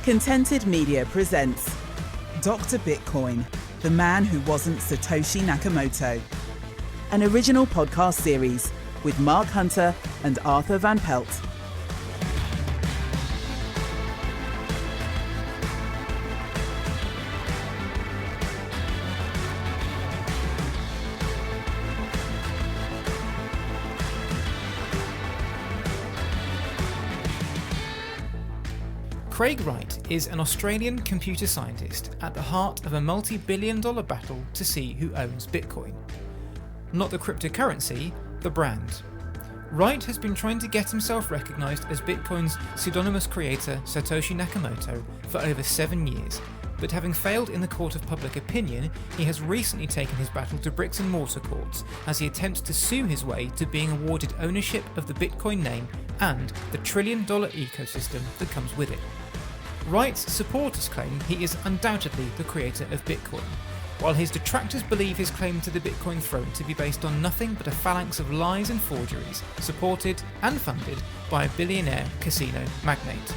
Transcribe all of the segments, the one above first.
Contented Media presents Dr. Bitcoin, the man who wasn't Satoshi Nakamoto. An original podcast series with Mark Hunter and Arthur Van Pelt. Craig Wright is an Australian computer scientist at the heart of a multi-billion-dollar battle to see who owns Bitcoin. Not the cryptocurrency, the brand. Wright has been trying to get himself recognised as Bitcoin's pseudonymous creator Satoshi Nakamoto for over 7 years, but having failed in the court of public opinion, he has recently taken his battle to bricks and mortar courts as he attempts to sue his way to being awarded ownership of the Bitcoin name and the trillion-dollar ecosystem that comes with it. Wright's supporters claim he is undoubtedly the creator of Bitcoin, while his detractors believe his claim to the Bitcoin throne to be based on nothing but a phalanx of lies and forgeries, supported and funded by a billionaire casino magnate.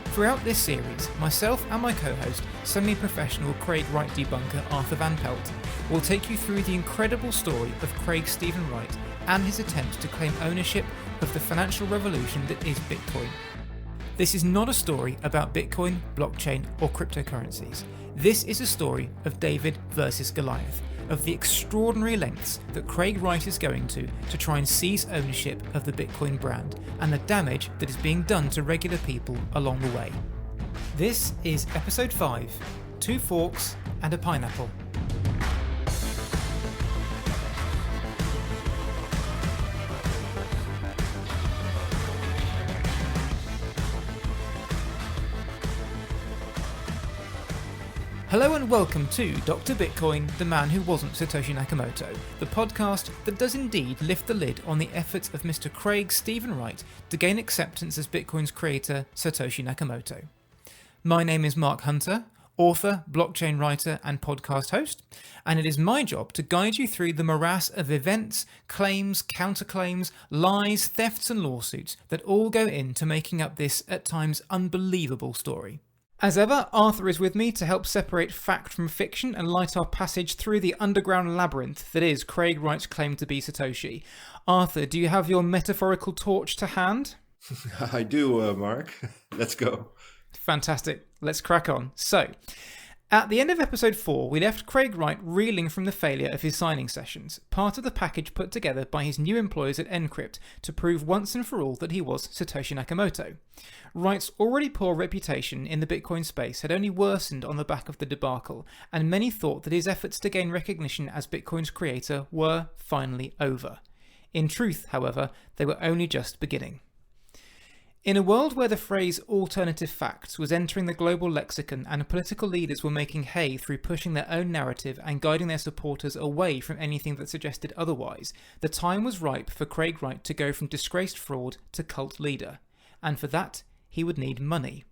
Throughout this series, myself and my co-host, semi-professional Craig Wright debunker Arthur Van Pelt, will take you through the incredible story of Craig Stephen Wright and his attempt to claim ownership of the financial revolution that is Bitcoin. This is not a story about Bitcoin, blockchain, or cryptocurrencies. This is a story of David versus Goliath, of the extraordinary lengths that Craig Wright is going to try and seize ownership of the Bitcoin brand, and the damage that is being done to regular people along the way. This is episode 5, 2 Forks and a Pineapple. Hello and welcome to Dr. Bitcoin, the man who wasn't Satoshi Nakamoto, the podcast that does indeed lift the lid on the efforts of Mr. Craig Stephen Wright to gain acceptance as Bitcoin's creator, Satoshi Nakamoto. My name is Mark Hunter, author, blockchain writer and podcast host, and it is my job to guide you through the morass of events, claims, counterclaims, lies, thefts and lawsuits that all go into making up this at times unbelievable story. As ever, Arthur is with me to help separate fact from fiction and light our passage through the underground labyrinth that is Craig Wright's claim to be Satoshi. Arthur, do you have your metaphorical torch to hand? I do, Mark. Let's go. Fantastic. Let's crack on. So, at the end of episode 4, we left Craig Wright reeling from the failure of his signing sessions, part of the package put together by his new employers at nCrypt to prove once and for all that he was Satoshi Nakamoto. Wright's already poor reputation in the Bitcoin space had only worsened on the back of the debacle, and many thought that his efforts to gain recognition as Bitcoin's creator were finally over. In truth, however, they were only just beginning. In a world where the phrase alternative facts was entering the global lexicon and political leaders were making hay through pushing their own narrative and guiding their supporters away from anything that suggested otherwise, the time was ripe for Craig Wright to go from disgraced fraud to cult leader. And for that, he would need money.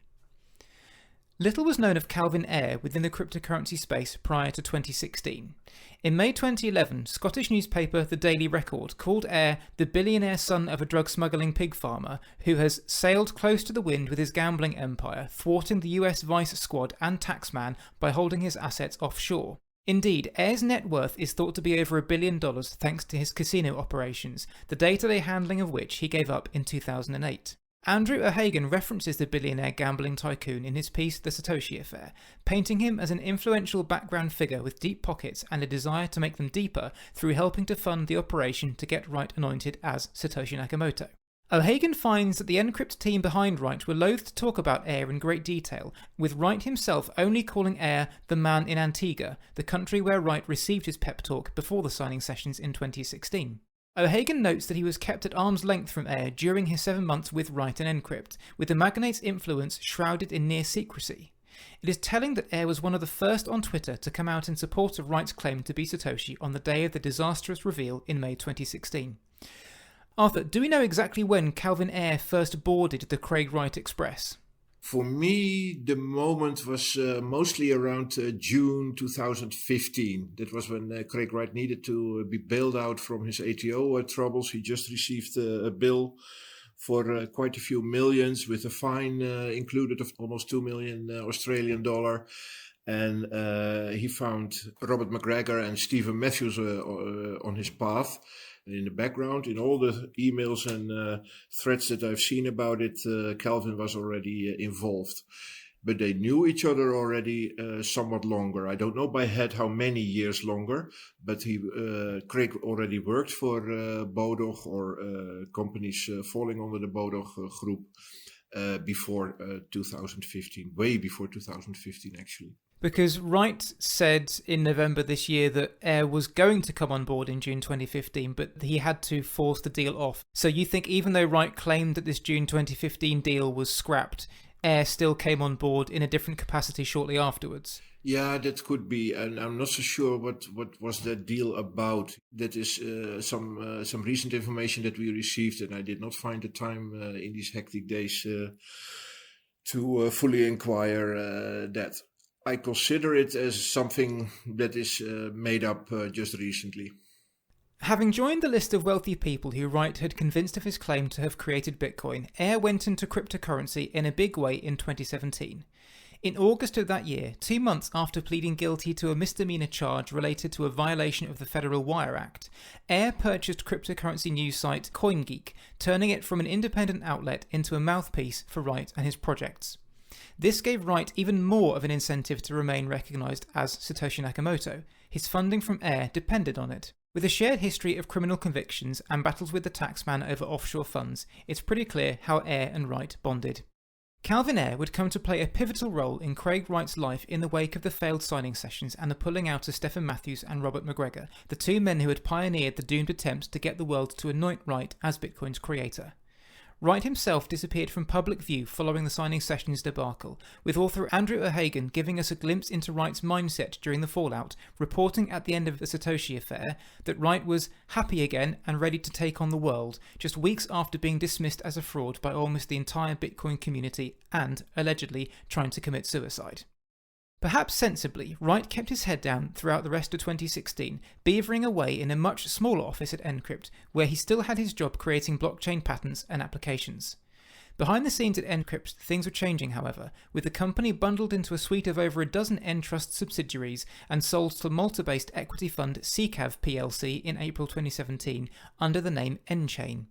Little was known of Calvin Ayre within the cryptocurrency space prior to 2016. In May 2011, Scottish newspaper The Daily Record called Ayre the billionaire son of a drug-smuggling pig farmer who has sailed close to the wind with his gambling empire, thwarting the US Vice Squad and taxman by holding his assets offshore. Indeed, Ayre's net worth is thought to be over $1 billion thanks to his casino operations, the day-to-day handling of which he gave up in 2008. Andrew O'Hagan references the billionaire gambling tycoon in his piece The Satoshi Affair, painting him as an influential background figure with deep pockets and a desire to make them deeper through helping to fund the operation to get Wright anointed as Satoshi Nakamoto. O'Hagan finds that the nCrypt team behind Wright were loath to talk about Ayre in great detail, with Wright himself only calling Ayre the man in Antigua, the country where Wright received his pep talk before the signing sessions in 2016. O'Hagan notes that he was kept at arm's length from Ayre during his 7 months with Wright and nCrypt, with the magnate's influence shrouded in near secrecy. It is telling that Ayre was one of the first on Twitter to come out in support of Wright's claim to be Satoshi on the day of the disastrous reveal in May 2016. Arthur, do we know exactly when Calvin Ayre first boarded the Craig Wright Express? For me, the moment was mostly around June 2015. That was when Craig Wright needed to be bailed out from his ATO troubles. He just received a bill for quite a few millions, with a fine included of almost 2 million Australian dollar. And he found Robert McGregor and Stephen Matthews on his path. And in the background, in all the emails and threads that I've seen about it, Calvin was already involved. But they knew each other already somewhat longer. I don't know by head how many years longer, but Craig already worked for Bodog or companies falling under the Bodog group before 2015, way before 2015 actually. Because Wright said in November this year that Air was going to come on board in June 2015, but he had to force the deal off. So you think even though Wright claimed that this June 2015 deal was scrapped, Air still came on board in a different capacity shortly afterwards? Yeah, that could be, and I'm not so sure what was that deal about. That is some recent information that we received, and I did not find the time in these hectic days to fully inquire that. I consider it as something that is made up just recently. Having joined the list of wealthy people who Wright had convinced of his claim to have created Bitcoin, Air went into cryptocurrency in a big way in 2017. In August of that year, 2 months after pleading guilty to a misdemeanor charge related to a violation of the Federal Wire Act, Air purchased cryptocurrency news site CoinGeek, turning it from an independent outlet into a mouthpiece for Wright and his projects. This gave Wright even more of an incentive to remain recognised as Satoshi Nakamoto. His funding from Air depended on it. With a shared history of criminal convictions and battles with the taxman over offshore funds, it's pretty clear how Air and Wright bonded. Calvin Air would come to play a pivotal role in Craig Wright's life in the wake of the failed signing sessions and the pulling out of Stephen Matthews and Robert McGregor, the two men who had pioneered the doomed attempts to get the world to anoint Wright as Bitcoin's creator. Wright himself disappeared from public view following the signing sessions debacle, with author Andrew O'Hagan giving us a glimpse into Wright's mindset during the fallout, reporting at the end of the Satoshi affair that Wright was happy again and ready to take on the world, just weeks after being dismissed as a fraud by almost the entire Bitcoin community and, allegedly, trying to commit suicide. Perhaps sensibly, Wright kept his head down throughout the rest of 2016, beavering away in a much smaller office at nCrypt, where he still had his job creating blockchain patents and applications. Behind the scenes at nCrypt, things were changing, however, with the company bundled into a suite of over a dozen nTrust subsidiaries and sold to Malta-based equity fund CCAV plc in April 2017 under the name nChain.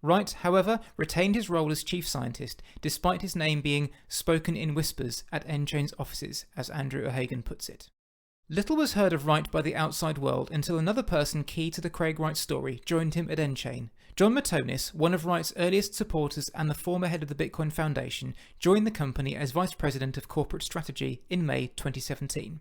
Wright, however, retained his role as chief scientist, despite his name being spoken in whispers at nChain's offices, as Andrew O'Hagan puts it. Little was heard of Wright by the outside world until another person key to the Craig Wright story joined him at nChain. John Matonis, one of Wright's earliest supporters and the former head of the Bitcoin Foundation, joined the company as vice president of corporate strategy in May 2017.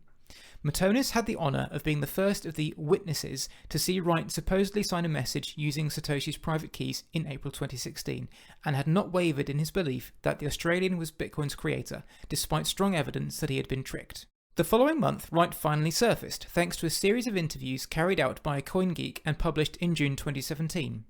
Matonis had the honour of being the first of the witnesses to see Wright supposedly sign a message using Satoshi's private keys in April 2016, and had not wavered in his belief that the Australian was Bitcoin's creator, despite strong evidence that he had been tricked. The following month, Wright finally surfaced, thanks to a series of interviews carried out by CoinGeek and published in June 2017.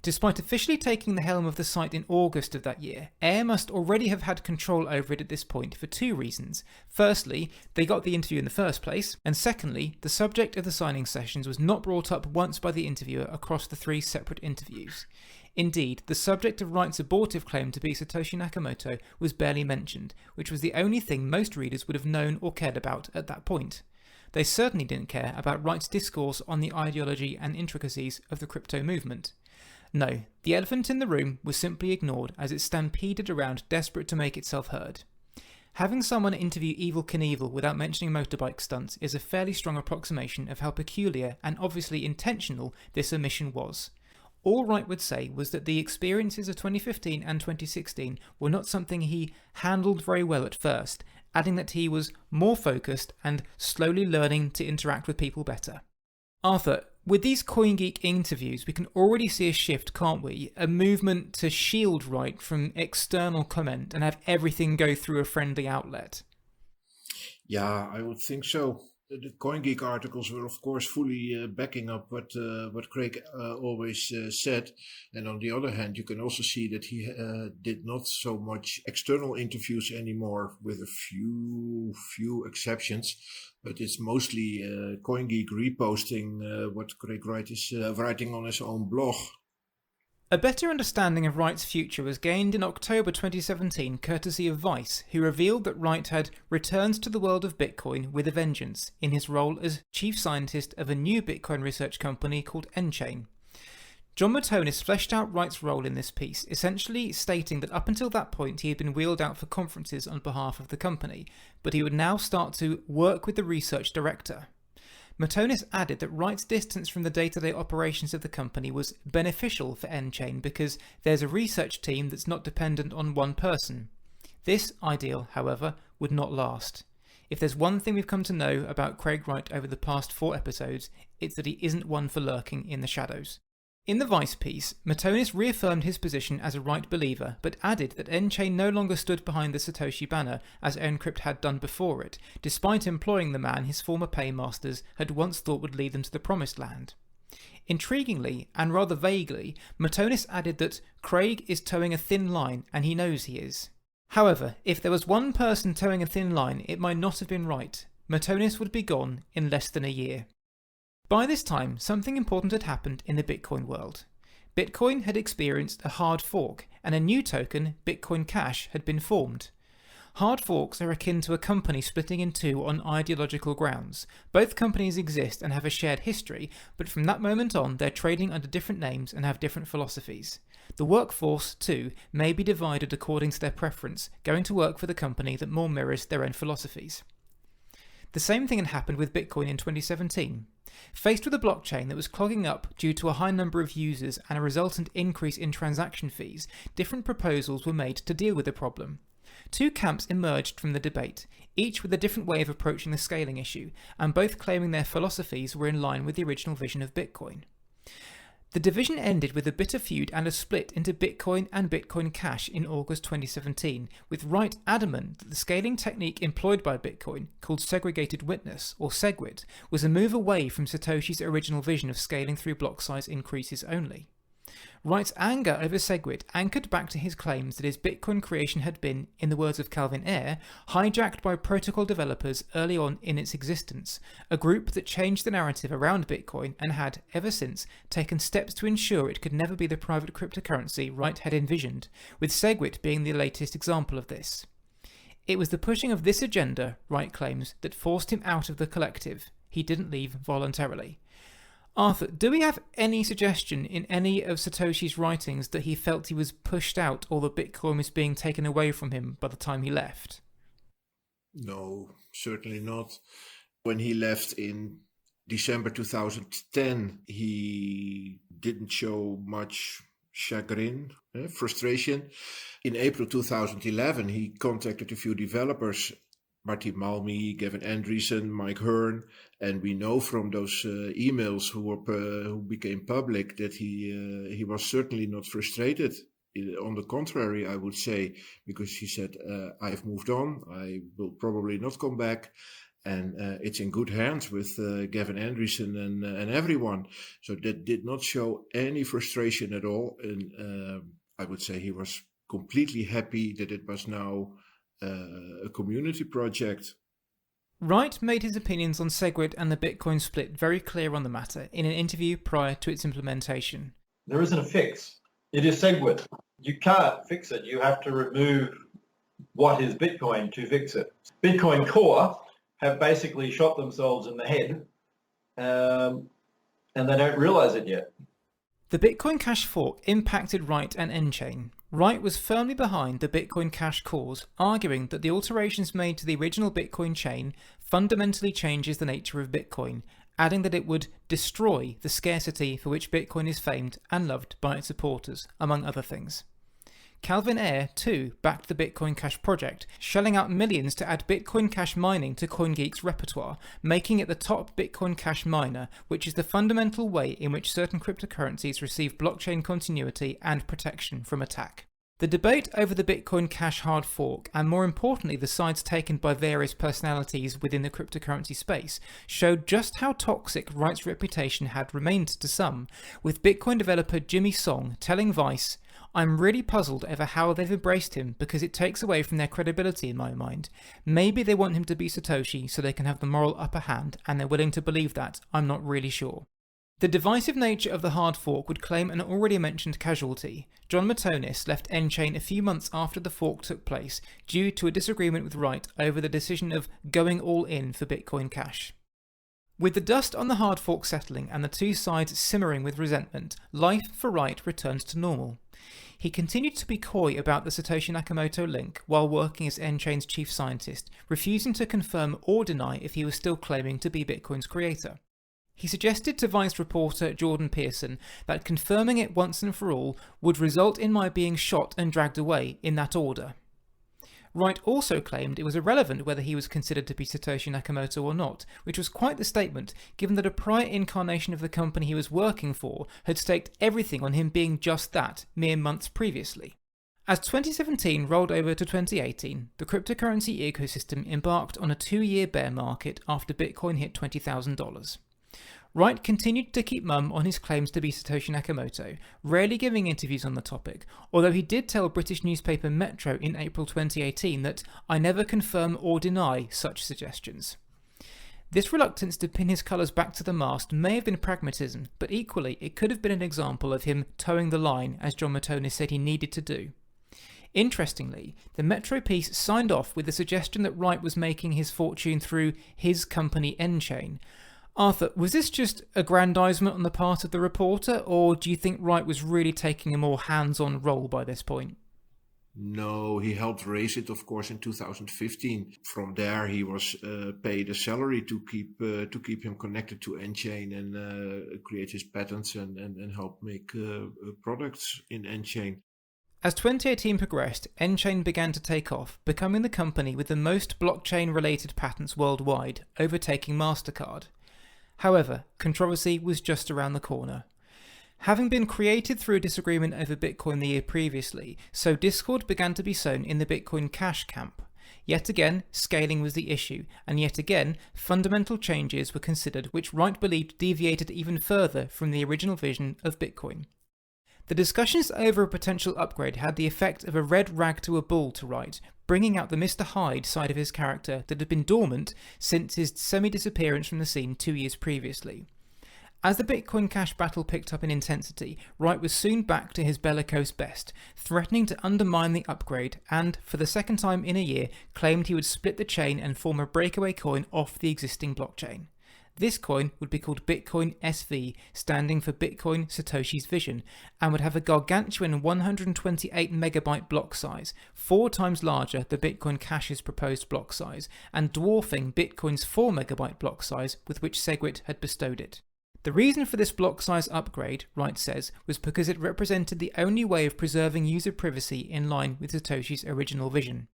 Despite officially taking the helm of the site in August of that year, Air must already have had control over it at this point for two reasons. Firstly, they got the interview in the first place, and secondly, the subject of the signing sessions was not brought up once by the interviewer across the three separate interviews. Indeed, the subject of Wright's abortive claim to be Satoshi Nakamoto was barely mentioned, which was the only thing most readers would have known or cared about at that point. They certainly didn't care about Wright's discourse on the ideology and intricacies of the crypto movement. No, the elephant in the room was simply ignored as it stampeded around, desperate to make itself heard. Having someone interview Evel Knievel without mentioning motorbike stunts is a fairly strong approximation of how peculiar and obviously intentional this omission was. All Wright would say was that the experiences of 2015 and 2016 were not something he handled very well at first, adding that he was more focused and slowly learning to interact with people better. Arthur, with these CoinGeek interviews, we can already see a shift, can't we? A movement to shield Wright from external comment and have everything go through a friendly outlet. Yeah, I would think so. The CoinGeek articles were, of course, fully backing up what Craig always said. And on the other hand, you can also see that he did not so much external interviews anymore, with a few exceptions. But it's mostly CoinGeek reposting what Craig Wright is writing on his own blog. A better understanding of Wright's future was gained in October 2017 courtesy of Vice, who revealed that Wright had returned to the world of Bitcoin with a vengeance in his role as chief scientist of a new Bitcoin research company called nChain. John Matonis fleshed out Wright's role in this piece, essentially stating that up until that point he had been wheeled out for conferences on behalf of the company, but he would now start to work with the research director. Matonis added that Wright's distance from the day-to-day operations of the company was beneficial for nChain because there's a research team that's not dependent on one person. This ideal, however, would not last. If there's one thing we've come to know about Craig Wright over the past 4 episodes, it's that he isn't one for lurking in the shadows. In the Vice piece, Matonis reaffirmed his position as a Wright believer, but added that nChain no longer stood behind the Satoshi banner as nCrypt had done before it, despite employing the man his former paymasters had once thought would lead them to the promised land. Intriguingly, and rather vaguely, Matonis added that Craig is towing a thin line, and he knows he is. However, if there was one person towing a thin line, it might not have been Wright. Matonis would be gone in less than a year. By this time, something important had happened in the Bitcoin world. Bitcoin had experienced a hard fork, and a new token, Bitcoin Cash, had been formed. Hard forks are akin to a company splitting in two on ideological grounds. Both companies exist and have a shared history, but from that moment on they're trading under different names and have different philosophies. The workforce, too, may be divided according to their preference, going to work for the company that more mirrors their own philosophies. The same thing had happened with Bitcoin in 2017. Faced with a blockchain that was clogging up due to a high number of users and a resultant increase in transaction fees, different proposals were made to deal with the problem. 2 camps emerged from the debate, each with a different way of approaching the scaling issue, and both claiming their philosophies were in line with the original vision of Bitcoin. The division ended with a bitter feud and a split into Bitcoin and Bitcoin Cash in August 2017, with Wright adamant that the scaling technique employed by Bitcoin, called segregated witness, or SegWit, was a move away from Satoshi's original vision of scaling through block size increases only. Wright's anger over SegWit anchored back to his claims that his Bitcoin creation had been, in the words of Calvin Ayre, hijacked by protocol developers early on in its existence, a group that changed the narrative around Bitcoin and had, ever since, taken steps to ensure it could never be the private cryptocurrency Wright had envisioned, with SegWit being the latest example of this. It was the pushing of this agenda, Wright claims, that forced him out of the collective. He didn't leave voluntarily. Arthur, do we have any suggestion in any of Satoshi's writings that he felt he was pushed out or that Bitcoin was being taken away from him by the time he left? No, certainly not. When he left in December 2010, he didn't show much chagrin, frustration. In April 2011, he contacted a few developers, Marty Malmy, Gavin Andreessen, Mike Hearn, and we know from those emails who became public that he was certainly not frustrated. On the contrary, I would say, because he said, I've moved on, I will probably not come back, and it's in good hands with Gavin Andreessen and everyone. So that did not show any frustration at all, and I would say he was completely happy that it was now a community project. Wright made his opinions on SegWit and the Bitcoin split very clear on the matter in an interview prior to its implementation. There isn't a fix. It is SegWit. You can't fix it. You have to remove what is Bitcoin to fix it. Bitcoin Core have basically shot themselves in the head, and they don't realize it yet. The Bitcoin Cash fork impacted Wright and nChain. Wright was firmly behind the Bitcoin Cash cause, arguing that the alterations made to the original Bitcoin chain fundamentally changes the nature of Bitcoin, adding that it would destroy the scarcity for which Bitcoin is famed and loved by its supporters, among other things. Calvin Ayre, too, backed the Bitcoin Cash project, shelling out millions to add Bitcoin Cash mining to CoinGeek's repertoire, making it the top Bitcoin Cash miner, which is the fundamental way in which certain cryptocurrencies receive blockchain continuity and protection from attack. The debate over the Bitcoin Cash hard fork, and more importantly the sides taken by various personalities within the cryptocurrency space, showed just how toxic Wright's reputation had remained to some, with Bitcoin developer Jimmy Song telling Vice, "I'm really puzzled over how they've embraced him because it takes away from their credibility in my mind. Maybe they want him to be Satoshi so they can have the moral upper hand and they're willing to believe that, I'm not really sure." The divisive nature of the hard fork would claim an already mentioned casualty. John Matonis left nChain a few months after the fork took place due to a disagreement with Wright over the decision of going all in for Bitcoin Cash. With the dust on the hard fork settling and the two sides simmering with resentment, life for Wright returned to normal. He continued to be coy about the Satoshi Nakamoto link while working as nChain's chief scientist, refusing to confirm or deny if he was still claiming to be Bitcoin's creator. He suggested to Vice reporter Jordan Pearson that confirming it once and for all would result in my being shot and dragged away in that order. Wright also claimed it was irrelevant whether he was considered to be Satoshi Nakamoto or not, which was quite the statement given that a prior incarnation of the company he was working for had staked everything on him being just that mere months previously. As 2017 rolled over to 2018, the cryptocurrency ecosystem embarked on a 2-year bear market after Bitcoin hit $20,000. Wright continued to keep mum on his claims to be Satoshi Nakamoto, rarely giving interviews on the topic, although he did tell British newspaper Metro in April 2018 that "I never confirm or deny such suggestions." This reluctance to pin his colours back to the mast may have been pragmatism, but equally it could have been an example of him towing the line, as John Matonis said he needed to do. Interestingly, the Metro piece signed off with the suggestion that Wright was making his fortune through his company nChain. Arthur, was this just aggrandisement on the part of the reporter, or do you think Wright was really taking a more hands-on role by this point? No, he helped raise it, of course, in 2015. From there, he was paid a salary to keep him connected to nChain and create his patents and help make products in nChain. As 2018 progressed, nChain began to take off, becoming the company with the most blockchain-related patents worldwide, overtaking MasterCard. However, controversy was just around the corner. Having been created through a disagreement over Bitcoin the year previously, so discord began to be sown in the Bitcoin Cash camp. Yet again, scaling was the issue, and yet again, fundamental changes were considered which Wright believed deviated even further from the original vision of Bitcoin. The discussions over a potential upgrade had the effect of a red rag to a bull to Wright, bringing out the Mr. Hyde side of his character that had been dormant since his semi-disappearance from the scene 2 years previously. As the Bitcoin Cash battle picked up in intensity, Wright was soon back to his bellicose best, threatening to undermine the upgrade and, for the second time in a year, claimed he would split the chain and form a breakaway coin off the existing blockchain. This coin would be called Bitcoin SV, standing for Bitcoin Satoshi's Vision, and would have a gargantuan 128 megabyte block size, 4 times larger than Bitcoin Cash's proposed block size, and dwarfing Bitcoin's 4 megabyte block size with which Segwit had bestowed it. The reason for this block size upgrade, Wright says, was because it represented the only way of preserving user privacy in line with Satoshi's original vision.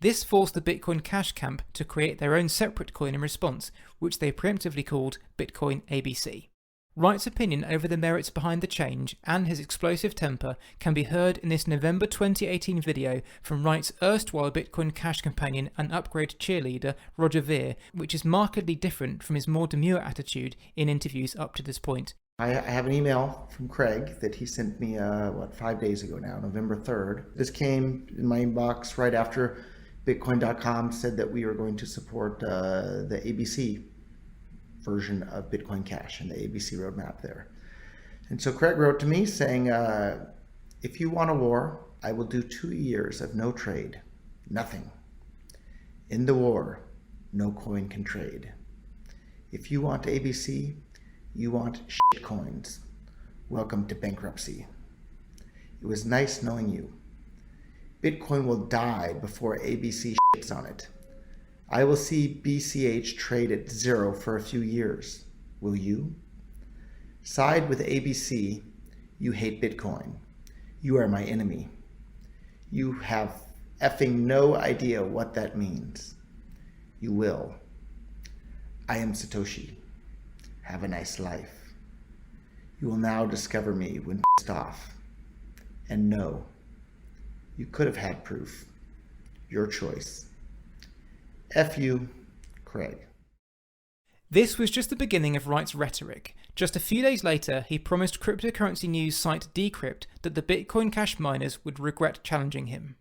This forced the Bitcoin Cash camp to create their own separate coin in response, which they preemptively called Bitcoin ABC. Wright's opinion over the merits behind the change and his explosive temper can be heard in this November 2018 video from Wright's erstwhile Bitcoin Cash companion and upgrade cheerleader Roger Vere, which is markedly different from his more demure attitude in interviews up to this point. I have an email from Craig that he sent me 5 days ago now, November 3rd. This came in my inbox right after Bitcoin.com said that we are going to support the ABC version of Bitcoin Cash and the ABC roadmap there. And so Craig wrote to me saying, if you want a war, I will do 2 years of no trade, nothing. In the war, no coin can trade. If you want ABC, you want shit coins. Welcome to bankruptcy. It was nice knowing you. Bitcoin will die before ABC shits on it. I will see BCH trade at 0 for a few years. Will you? Side with ABC. You hate Bitcoin. You are my enemy. You have effing no idea what that means. You will. I am Satoshi. Have a nice life. You will now discover me when pissed off. And no. You could have had proof. Your choice. F you, Craig. This was just the beginning of Wright's rhetoric. Just a few days later, he promised cryptocurrency news site Decrypt that the Bitcoin Cash miners would regret challenging him.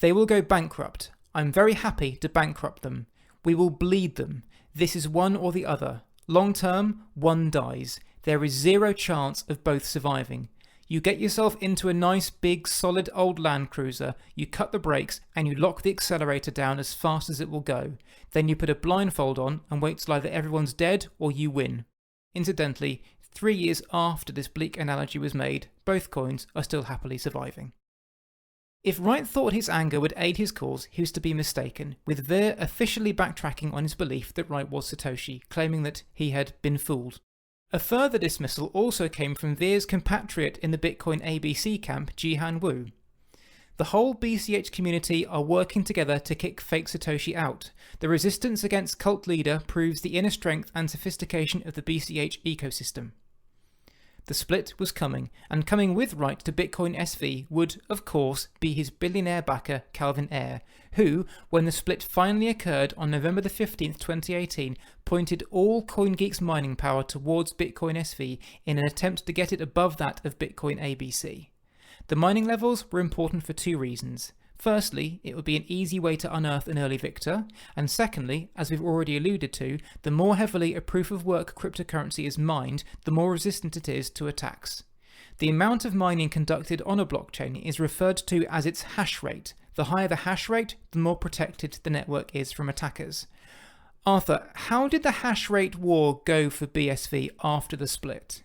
They will go bankrupt. I'm very happy to bankrupt them. We will bleed them. This is one or the other. Long term, one dies. there is zero chance of both surviving. You get yourself into a nice big solid old Land Cruiser, you cut the brakes and you lock the accelerator down as fast as it will go. Then you put a blindfold on and wait till either everyone's dead or you win. Incidentally, 3 years after this bleak analogy was made, both coins are still happily surviving. If Wright thought his anger would aid his cause, he was to be mistaken, with Vere officially backtracking on his belief that Wright was Satoshi, claiming that he had been fooled. A further dismissal also came from Vere's compatriot in the Bitcoin ABC camp, Jihan Wu. The whole BCH community are working together to kick fake Satoshi out. The resistance against cult leader proves the inner strength and sophistication of the BCH ecosystem. The split was coming, and coming with Wright to Bitcoin SV would, of course, be his billionaire backer Calvin Ayre, who, when the split finally occurred on November the 15th, 2018, pointed all CoinGeek's mining power towards Bitcoin SV in an attempt to get it above that of Bitcoin ABC. The mining levels were important for two reasons. Firstly, it would be an easy way to unearth an early victor, and secondly, as we've already alluded to, the more heavily a proof-of-work cryptocurrency is mined, the more resistant it is to attacks. The amount of mining conducted on a blockchain is referred to as its hash rate. The higher the hash rate, the more protected the network is from attackers. Arthur, how did the hash rate war go for BSV after the split?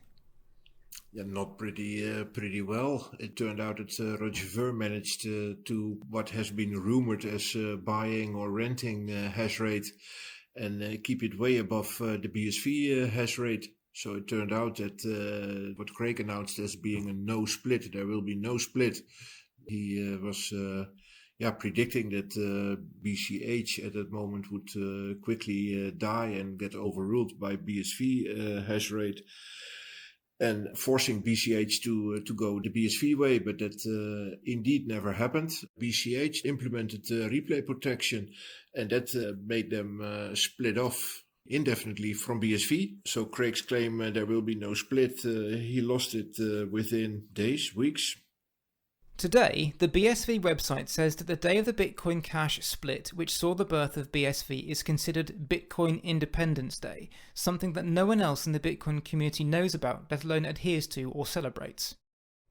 Yeah, not pretty well. It turned out that Roger Vere managed to what has been rumored as buying or renting hash rate and keep it way above the BSV hash rate. So it turned out that what Craig announced as being a no split, there will be no split. He was predicting that BCH at that moment would quickly die and get overruled by BSV hash rate, and forcing BCH to go the BSV way, but that indeed never happened. BCH implemented replay protection, and that made them split off indefinitely from BSV. So Craig's claim there will be no split, he lost it within days, weeks. Today, the BSV website says that the day of the Bitcoin Cash split, which saw the birth of BSV, is considered Bitcoin Independence Day, something that no one else in the Bitcoin community knows about, let alone adheres to or celebrates.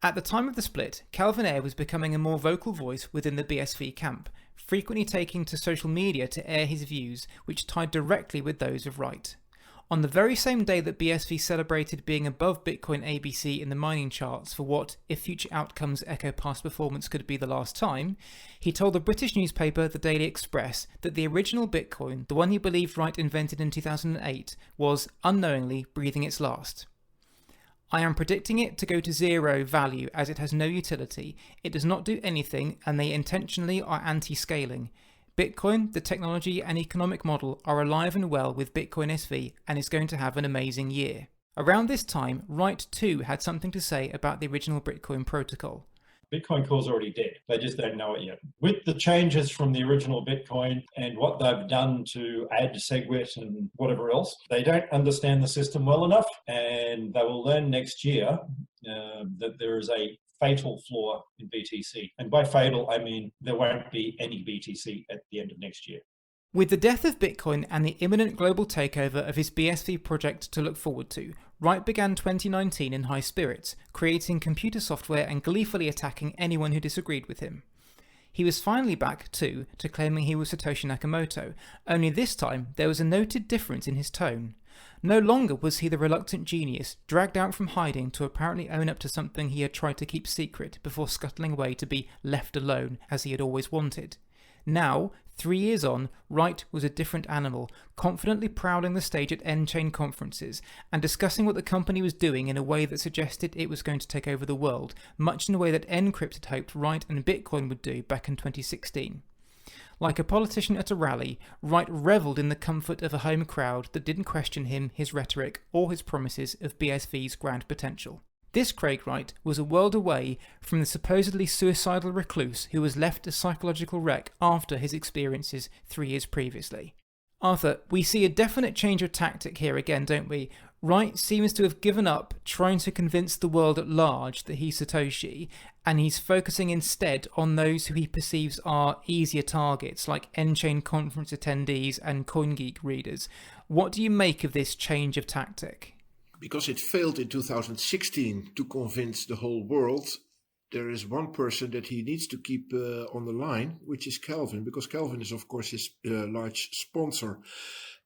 At the time of the split, Calvin Ayre was becoming a more vocal voice within the BSV camp, frequently taking to social media to air his views, which tied directly with those of Wright. On the very same day that BSV celebrated being above Bitcoin ABC in the mining charts for what, if future outcomes echo past performance, could be the last time, he told the British newspaper The Daily Express that the original Bitcoin, the one he believed Wright invented in 2008, was, unknowingly, breathing its last. I am predicting it to go to zero value as it has no utility, it does not do anything, and they intentionally are anti-scaling. Bitcoin, the technology and economic model are alive and well with Bitcoin SV and is going to have an amazing year. Around this time, Wright too had something to say about the original Bitcoin protocol. Bitcoin Core is already dead. They just don't know it yet. With the changes from the original Bitcoin and what they've done to add SegWit and whatever else, they don't understand the system well enough, and they will learn next year that there is a fatal flaw in BTC. And by fatal, I mean there won't be any BTC at the end of next year. With the death of Bitcoin and the imminent global takeover of his BSV project to look forward to, Wright began 2019 in high spirits, creating computer software and gleefully attacking anyone who disagreed with him. He was finally back, too, to claiming he was Satoshi Nakamoto, only this time there was a noted difference in his tone. No longer was he the reluctant genius, dragged out from hiding to apparently own up to something he had tried to keep secret before scuttling away to be left alone as he had always wanted. Now, 3 years on, Wright was a different animal, confidently prowling the stage at nChain conferences and discussing what the company was doing in a way that suggested it was going to take over the world, much in the way that nCrypt had hoped Wright and Bitcoin would do back in 2016. Like a politician at a rally, Wright revelled in the comfort of a home crowd that didn't question him, his rhetoric, or his promises of BSV's grand potential. This Craig Wright was a world away from the supposedly suicidal recluse who was left a psychological wreck after his experiences 3 years previously. Arthur, we see a definite change of tactic here again, don't we? Wright seems to have given up trying to convince the world at large that he's Satoshi, and he's focusing instead on those who he perceives are easier targets, like nChain conference attendees and CoinGeek readers. What do you make of this change of tactic? because it failed in 2016 to convince the whole world, there is one person that he needs to keep on the line, which is Kelvin, because Kelvin is, of course, his large sponsor.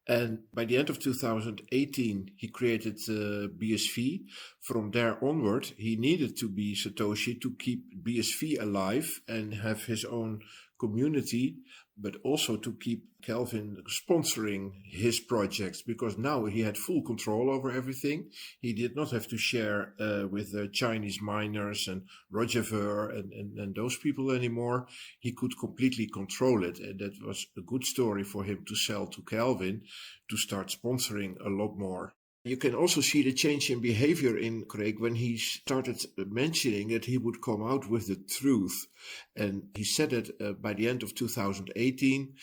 And by the end of 2018, he created BSV. From there onward, he needed to be Satoshi to keep BSV alive and have his own community, but also to keep Kelvin sponsoring his projects, because now he had full control over everything. He did not have to share with the Chinese miners and Roger Vere and those people anymore. He could completely control it, and that was a good story for him to sell to Kelvin to start sponsoring a lot more. You can also see the change in behavior in Craig when he started mentioning that he would come out with the truth. And he said it by the end of 2018.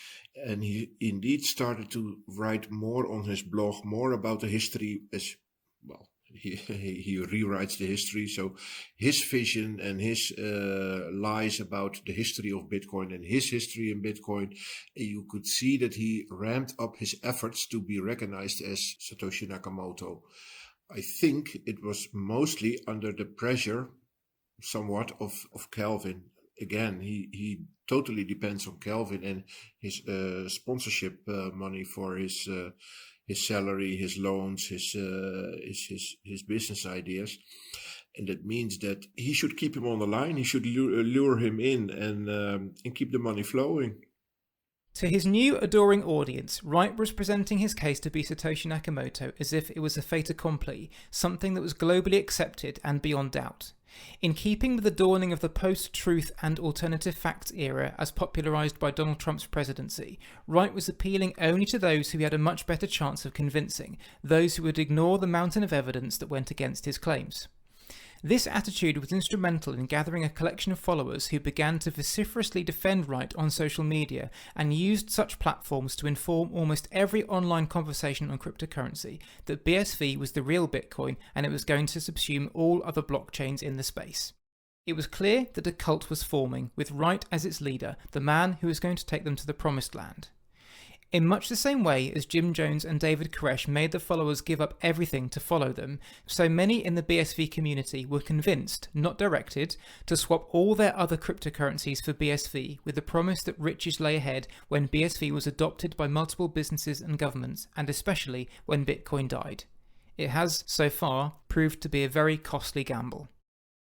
And he indeed started to write more on his blog, more about the history as well. He rewrites the history, so his vision and his lies about the history of Bitcoin and his history in Bitcoin, you could see that he ramped up his efforts to be recognized as Satoshi Nakamoto. I think it was mostly under the pressure, somewhat, of Kelvin. Again, he totally depends on Kelvin and his sponsorship money for his salary, his loans, his business ideas. And that means that he should keep him on the line. He should lure him in and keep the money flowing. To his new adoring audience, Wright was presenting his case to be Satoshi Nakamoto as if it was a fait accompli, something that was globally accepted and beyond doubt. In keeping with the dawning of the post-truth and alternative facts era as popularised by Donald Trump's presidency, Wright was appealing only to those who had a much better chance of convincing, those who would ignore the mountain of evidence that went against his claims. This attitude was instrumental in gathering a collection of followers who began to vociferously defend Wright on social media and used such platforms to inform almost every online conversation on cryptocurrency that BSV was the real Bitcoin and it was going to subsume all other blockchains in the space. It was clear that a cult was forming, with Wright as its leader, the man who was going to take them to the promised land. In much the same way as Jim Jones and David Koresh made the followers give up everything to follow them, so many in the BSV community were convinced, not directed, to swap all their other cryptocurrencies for BSV with the promise that riches lay ahead when BSV was adopted by multiple businesses and governments, and especially when Bitcoin died. It has, so far, proved to be a very costly gamble.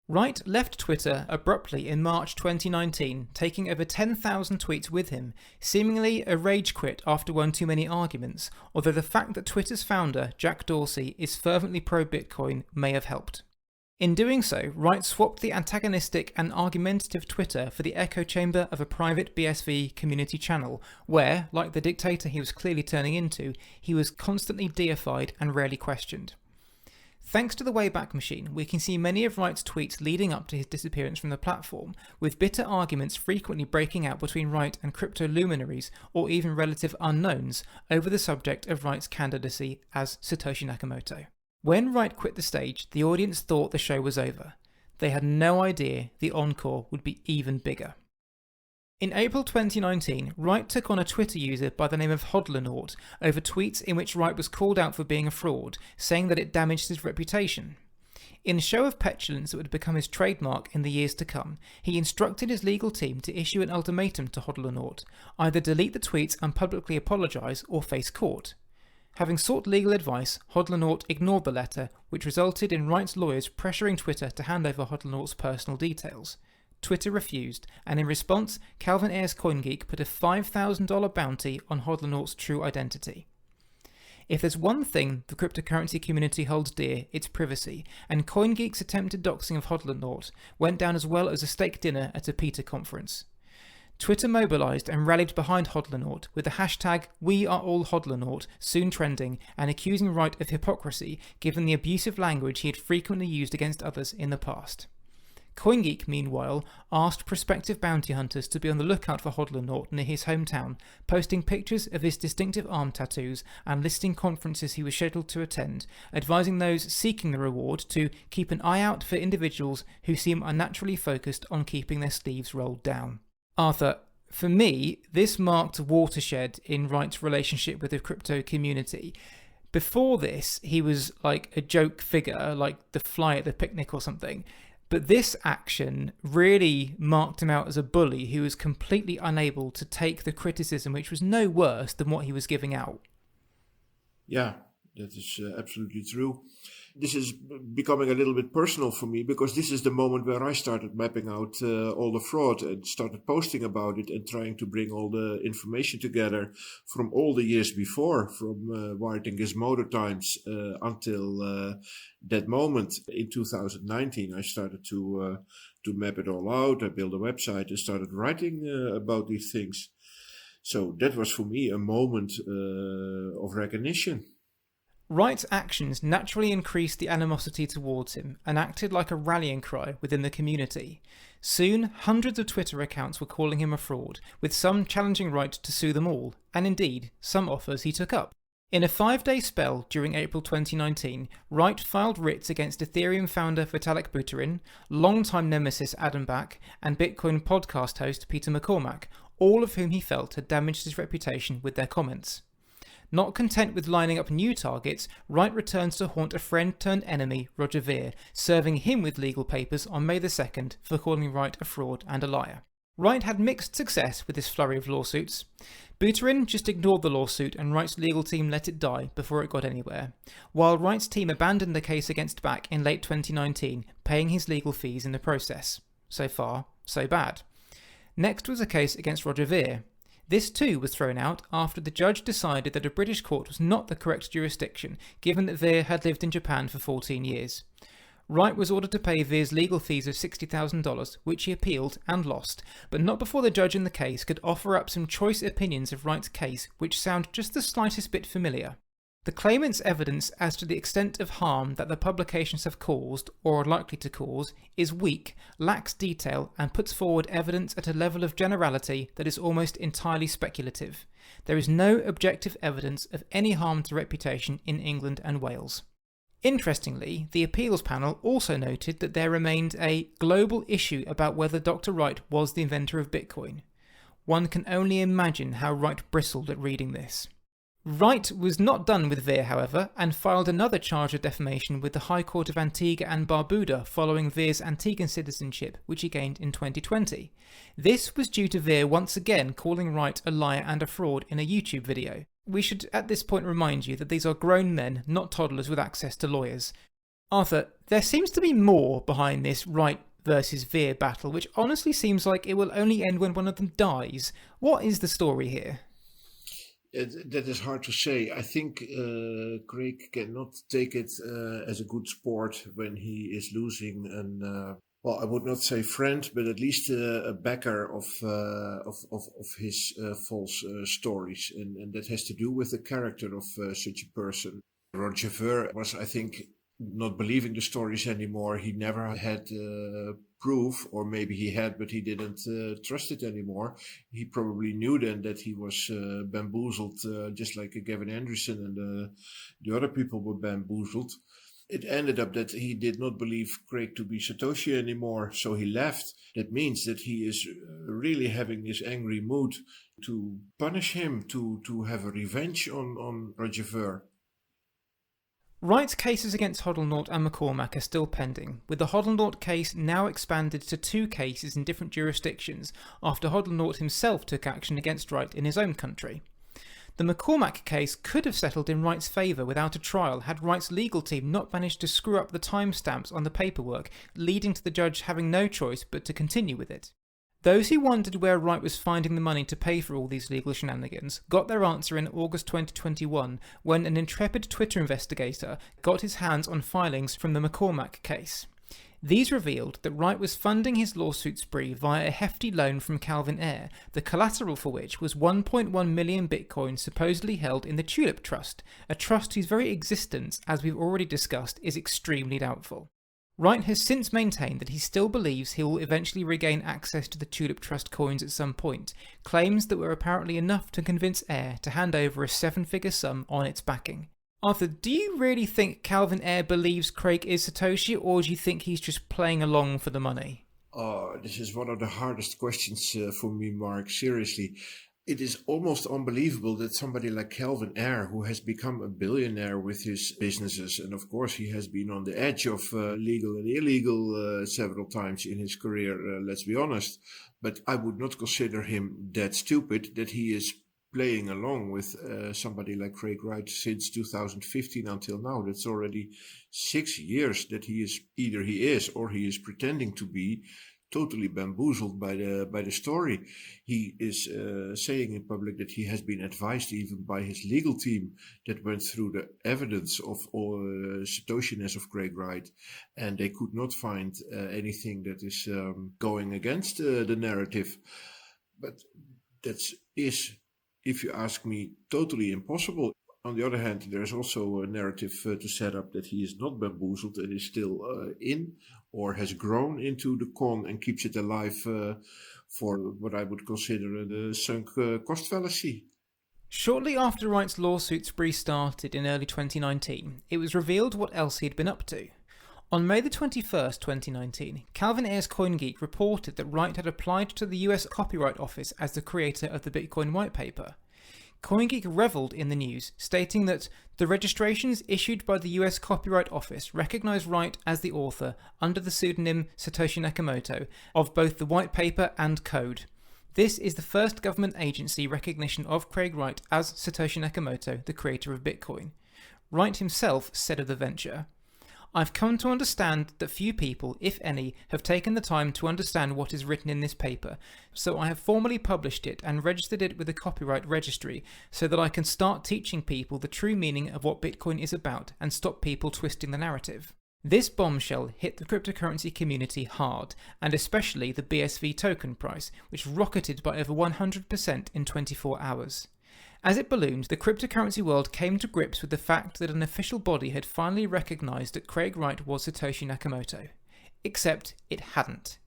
Wright left Twitter abruptly in March 2019, taking over 10,000 tweets with him, seemingly a rage quit after one too many arguments, although the fact that Twitter's founder, Jack Dorsey, is fervently pro-Bitcoin may have helped. In doing so, Wright swapped the antagonistic and argumentative Twitter for the echo chamber of a private BSV community channel, where, like the dictator he was clearly turning into, he was constantly deified and rarely questioned. Thanks to the Wayback Machine, we can see many of Wright's tweets leading up to his disappearance from the platform, with bitter arguments frequently breaking out between Wright and crypto luminaries or even relative unknowns over the subject of Wright's candidacy as Satoshi Nakamoto. When Wright quit the stage, the audience thought the show was over. They had no idea the encore would be even bigger. In April 2019, Wright took on a Twitter user by the name of Hodlernaut over tweets in which Wright was called out for being a fraud, saying that it damaged his reputation. In a show of petulance that would become his trademark in the years to come, he instructed his legal team to issue an ultimatum to Hodlernaut: either delete the tweets and publicly apologise or face court. Having sought legal advice, Hodlernaut ignored the letter, which resulted in Wright's lawyers pressuring Twitter to hand over Hodlernaut's personal details. Twitter refused, and in response, Calvin Ayres CoinGeek put a $5,000 bounty on Hodlernaut's true identity. If there's one thing the cryptocurrency community holds dear, it's privacy, and CoinGeek's attempted doxing of Hodlernaut went down as well as a steak dinner at a PETA conference. Twitter mobilised and rallied behind Hodlernaut, with the hashtag #WeAreAllHodlernaut soon trending and accusing Wright of hypocrisy given the abusive language he had frequently used against others in the past. CoinGeek, meanwhile, asked prospective bounty hunters to be on the lookout for Hodlernaut near his hometown, posting pictures of his distinctive arm tattoos and listing conferences he was scheduled to attend, advising those seeking the reward to keep an eye out for individuals who seem unnaturally focused on keeping their sleeves rolled down. Arthur, for me, this marked a watershed in Wright's relationship with the crypto community. Before this, he was like a joke figure, like the fly at the picnic or something. But this action really marked him out as a bully who was completely unable to take the criticism, which was no worse than what he was giving out. Yeah, that is absolutely true. This is becoming a little bit personal for me, because this is the moment where I started mapping out all the fraud and started posting about it and trying to bring all the information together from all the years before, from Wired and Gizmodo times until that moment in 2019. I started to map it all out. I built a website and started writing about these things. So that was for me a moment of recognition. Wright's actions naturally increased the animosity towards him and acted like a rallying cry within the community. Soon, hundreds of Twitter accounts were calling him a fraud, with some challenging Wright to sue them all, and indeed, some offers he took up. In a 5-day spell during April 2019, Wright filed writs against Ethereum founder Vitalik Buterin, longtime nemesis Adam Back, and Bitcoin podcast host Peter McCormack, all of whom he felt had damaged his reputation with their comments. Not content with lining up new targets, Wright returns to haunt a friend-turned-enemy, Roger Vere, serving him with legal papers on May the 2nd for calling Wright a fraud and a liar. Wright had mixed success with this flurry of lawsuits. Buterin just ignored the lawsuit and Wright's legal team let it die before it got anywhere, while Wright's team abandoned the case against Back in late 2019, paying his legal fees in the process. So far, so bad. Next was a case against Roger Vere. This too was thrown out after the judge decided that a British court was not the correct jurisdiction, given that Vere had lived in Japan for 14 years. Wright was ordered to pay Vere's legal fees of $60,000, which he appealed and lost, but not before the judge in the case could offer up some choice opinions of Wright's case which sound just the slightest bit familiar. The claimant's evidence as to the extent of harm that the publications have caused, or are likely to cause, is weak, lacks detail, and puts forward evidence at a level of generality that is almost entirely speculative. There is no objective evidence of any harm to reputation in England and Wales. Interestingly, the appeals panel also noted that there remained a global issue about whether Dr. Wright was the inventor of Bitcoin. One can only imagine how Wright bristled at reading this. Wright was not done with Vere, however, and filed another charge of defamation with the High Court of Antigua and Barbuda following Vere's Antiguan citizenship, which he gained in 2020. This was due to Vere once again calling Wright a liar and a fraud in a YouTube video. We should at this point remind you that these are grown men, not toddlers with access to lawyers. Arthur, there seems to be more behind this Wright versus Vere battle, which honestly seems like it will only end when one of them dies. What is the story here? That is hard to say. I think Craig cannot take it as a good sport when he is losing an, well, I would not say friend, but at least a backer of his false stories. And that has to do with the character of such a person. Roger Vere was, I think, not believing the stories anymore. He never had proof, or maybe he had, but he didn't trust it anymore. He probably knew then that he was bamboozled, just like Gavin Anderson and the other people were bamboozled. It ended up that he did not believe Craig to be Satoshi anymore, so he left. That means that he is really having this angry mood to punish him, to have a revenge on Roger Vere. Wright's cases against Hodlnaut and McCormack are still pending, with the Hodlnaut case now expanded to 2 cases in different jurisdictions after Hodlnaut himself took action against Wright in his own country. The McCormack case could have settled in Wright's favour without a trial had Wright's legal team not managed to screw up the timestamps on the paperwork, leading to the judge having no choice but to continue with it. Those who wondered where Wright was finding the money to pay for all these legal shenanigans got their answer in August 2021 when an intrepid Twitter investigator got his hands on filings from the McCormack case. These revealed that Wright was funding his lawsuit spree via a hefty loan from Calvin Ayre, the collateral for which was 1.1 million Bitcoin supposedly held in the Tulip Trust, a trust whose very existence, as we've already discussed, is extremely doubtful. Wright has since maintained that he still believes he will eventually regain access to the Tulip Trust coins at some point, claims that were apparently enough to convince Ayre to hand over a 7-figure sum on its backing. Arthur, do you really think Calvin Ayre believes Craig is Satoshi, or do you think he's just playing along for the money? Oh, this is one of the hardest questions for me, Mark. Seriously. It is almost unbelievable that somebody like Calvin Ayre, who has become a billionaire with his businesses, and of course he has been on the edge of legal and illegal several times in his career, let's be honest, but I would not consider him that stupid that he is playing along with somebody like Craig Wright since 2015 until now. That's already 6 years that he is or he is pretending to be totally bamboozled by the story. He is saying in public that he has been advised even by his legal team that went through the evidence of all Satoshiness of Craig Wright, and they could not find anything that is going against the narrative. But that is, if you ask me, totally impossible. On the other hand, there's also a narrative to set up that he is not bamboozled and is still in or has grown into the con and keeps it alive for what I would consider the sunk cost fallacy. Shortly after Wright's lawsuit spree started in early 2019, it was revealed what else he'd been up to. On May the 21st, 2019, Calvin Ayre's CoinGeek reported that Wright had applied to the US Copyright Office as the creator of the Bitcoin white paper. CoinGeek revelled in the news, stating that the registrations issued by the US Copyright Office recognise Wright as the author, under the pseudonym Satoshi Nakamoto, of both the white paper and code. This is the first government agency recognition of Craig Wright as Satoshi Nakamoto, the creator of Bitcoin. Wright himself said of the venture, "I've come to understand that few people, if any, have taken the time to understand what is written in this paper, so I have formally published it and registered it with the Copyright Registry so that I can start teaching people the true meaning of what Bitcoin is about and stop people twisting the narrative." This bombshell hit the cryptocurrency community hard, and especially the BSV token price, which rocketed by over 100% in 24 hours. As it ballooned, the cryptocurrency world came to grips with the fact that an official body had finally recognised that Craig Wright was Satoshi Nakamoto. Except it hadn't.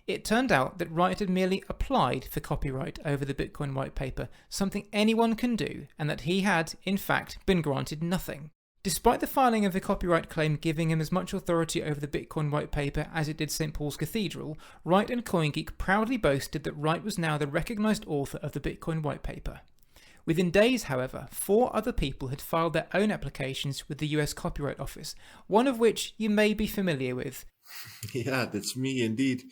It turned out that Wright had merely applied for copyright over the Bitcoin white paper, something anyone can do, and that he had, in fact, been granted nothing. Despite the filing of the copyright claim giving him as much authority over the Bitcoin white paper as it did St. Paul's Cathedral, Wright and CoinGeek proudly boasted that Wright was now the recognised author of the Bitcoin white paper. Within days, however, 4 other people had filed their own applications with the US Copyright Office, one of which you may be familiar with. Yeah, that's me indeed.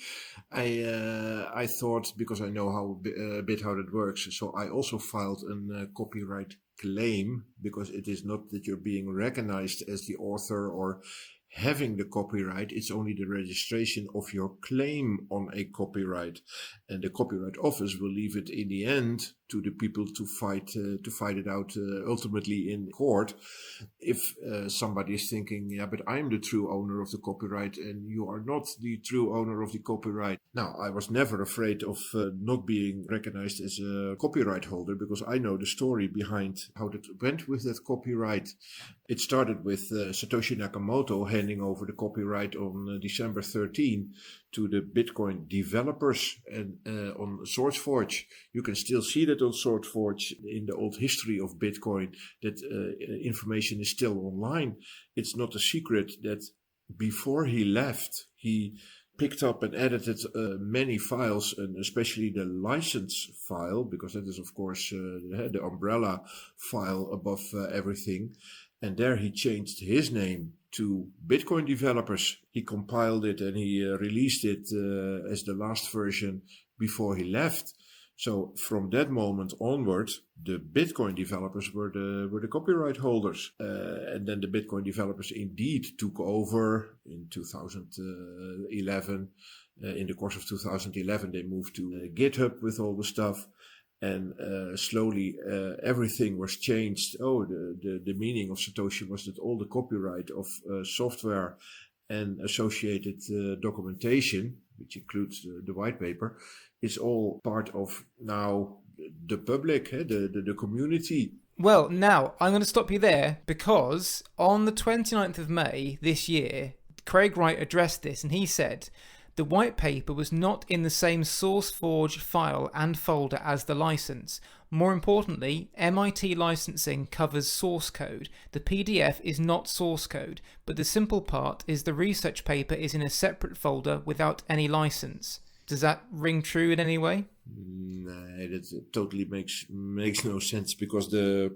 I thought, because I know a bit how that works, so I also filed a copyright claim, because it is not that you're being recognized as the author or having the copyright, it's only the registration of your claim on a copyright, and the Copyright Office will leave it in the end to the people to fight it out ultimately in court. If somebody is thinking, yeah, but I'm the true owner of the copyright and you are not the true owner of the copyright. Now, I was never afraid of not being recognized as a copyright holder, because I know the story behind how that went with that copyright. It started with Satoshi Nakamoto handing over the copyright on December 13 to the Bitcoin developers and on SourceForge. You can still see that on SourceForge in the old history of Bitcoin, that information is still online. It's not a secret that before he left, he picked up and edited many files, and especially the license file, because that is, of course, the umbrella file above everything. And there he changed his name to Bitcoin developers. He compiled it and he released it as the last version before he left. So from that moment onward, the Bitcoin developers were the copyright holders. And then the Bitcoin developers indeed took over in 2011. In the course of 2011, they moved to GitHub with all the stuff. And slowly everything was changed. The meaning of Satoshi was that all the copyright of software and associated documentation, which includes the white paper, is all part of now the public, the community. Well, now I'm going to stop you there, because on the 29th of May this year, Craig Wright addressed this and he said, the white paper was not in the same SourceForge file and folder as the license. More importantly, MIT licensing covers source code. The PDF is not source code, but the simple part is the research paper is in a separate folder without any license. Does that ring true in any way? No, that totally makes no sense, because the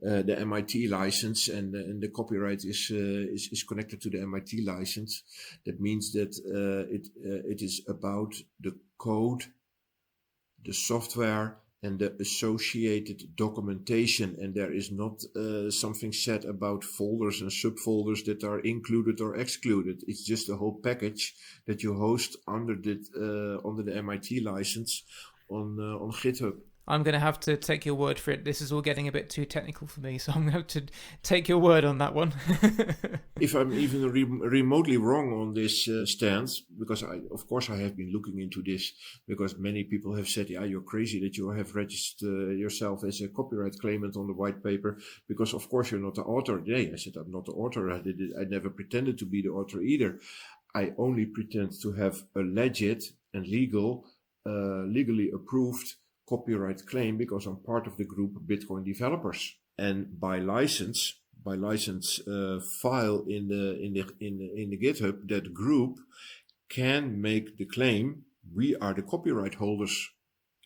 MIT license and the copyright is connected to the MIT license. That means that it is about the code, the software, and the associated documentation, and there is not something said about folders and subfolders that are included or excluded. It's just the whole package that you host under the MIT license on GitHub. I'm going to have to take your word for it. This is all getting a bit too technical for me, so I'm going to take your word on that one. If I'm even remotely wrong on this stance, because of course I have been looking into this, because many people have said, yeah, you're crazy that you have registered yourself as a copyright claimant on the white paper, because of course you're not the author. Yeah, I said I'm not the author. I never pretended to be the author either. I only pretend to have a legit and legally approved copyright claim, because I'm part of the group Bitcoin developers, and by license file in the GitHub, that group can make the claim, we are the copyright holders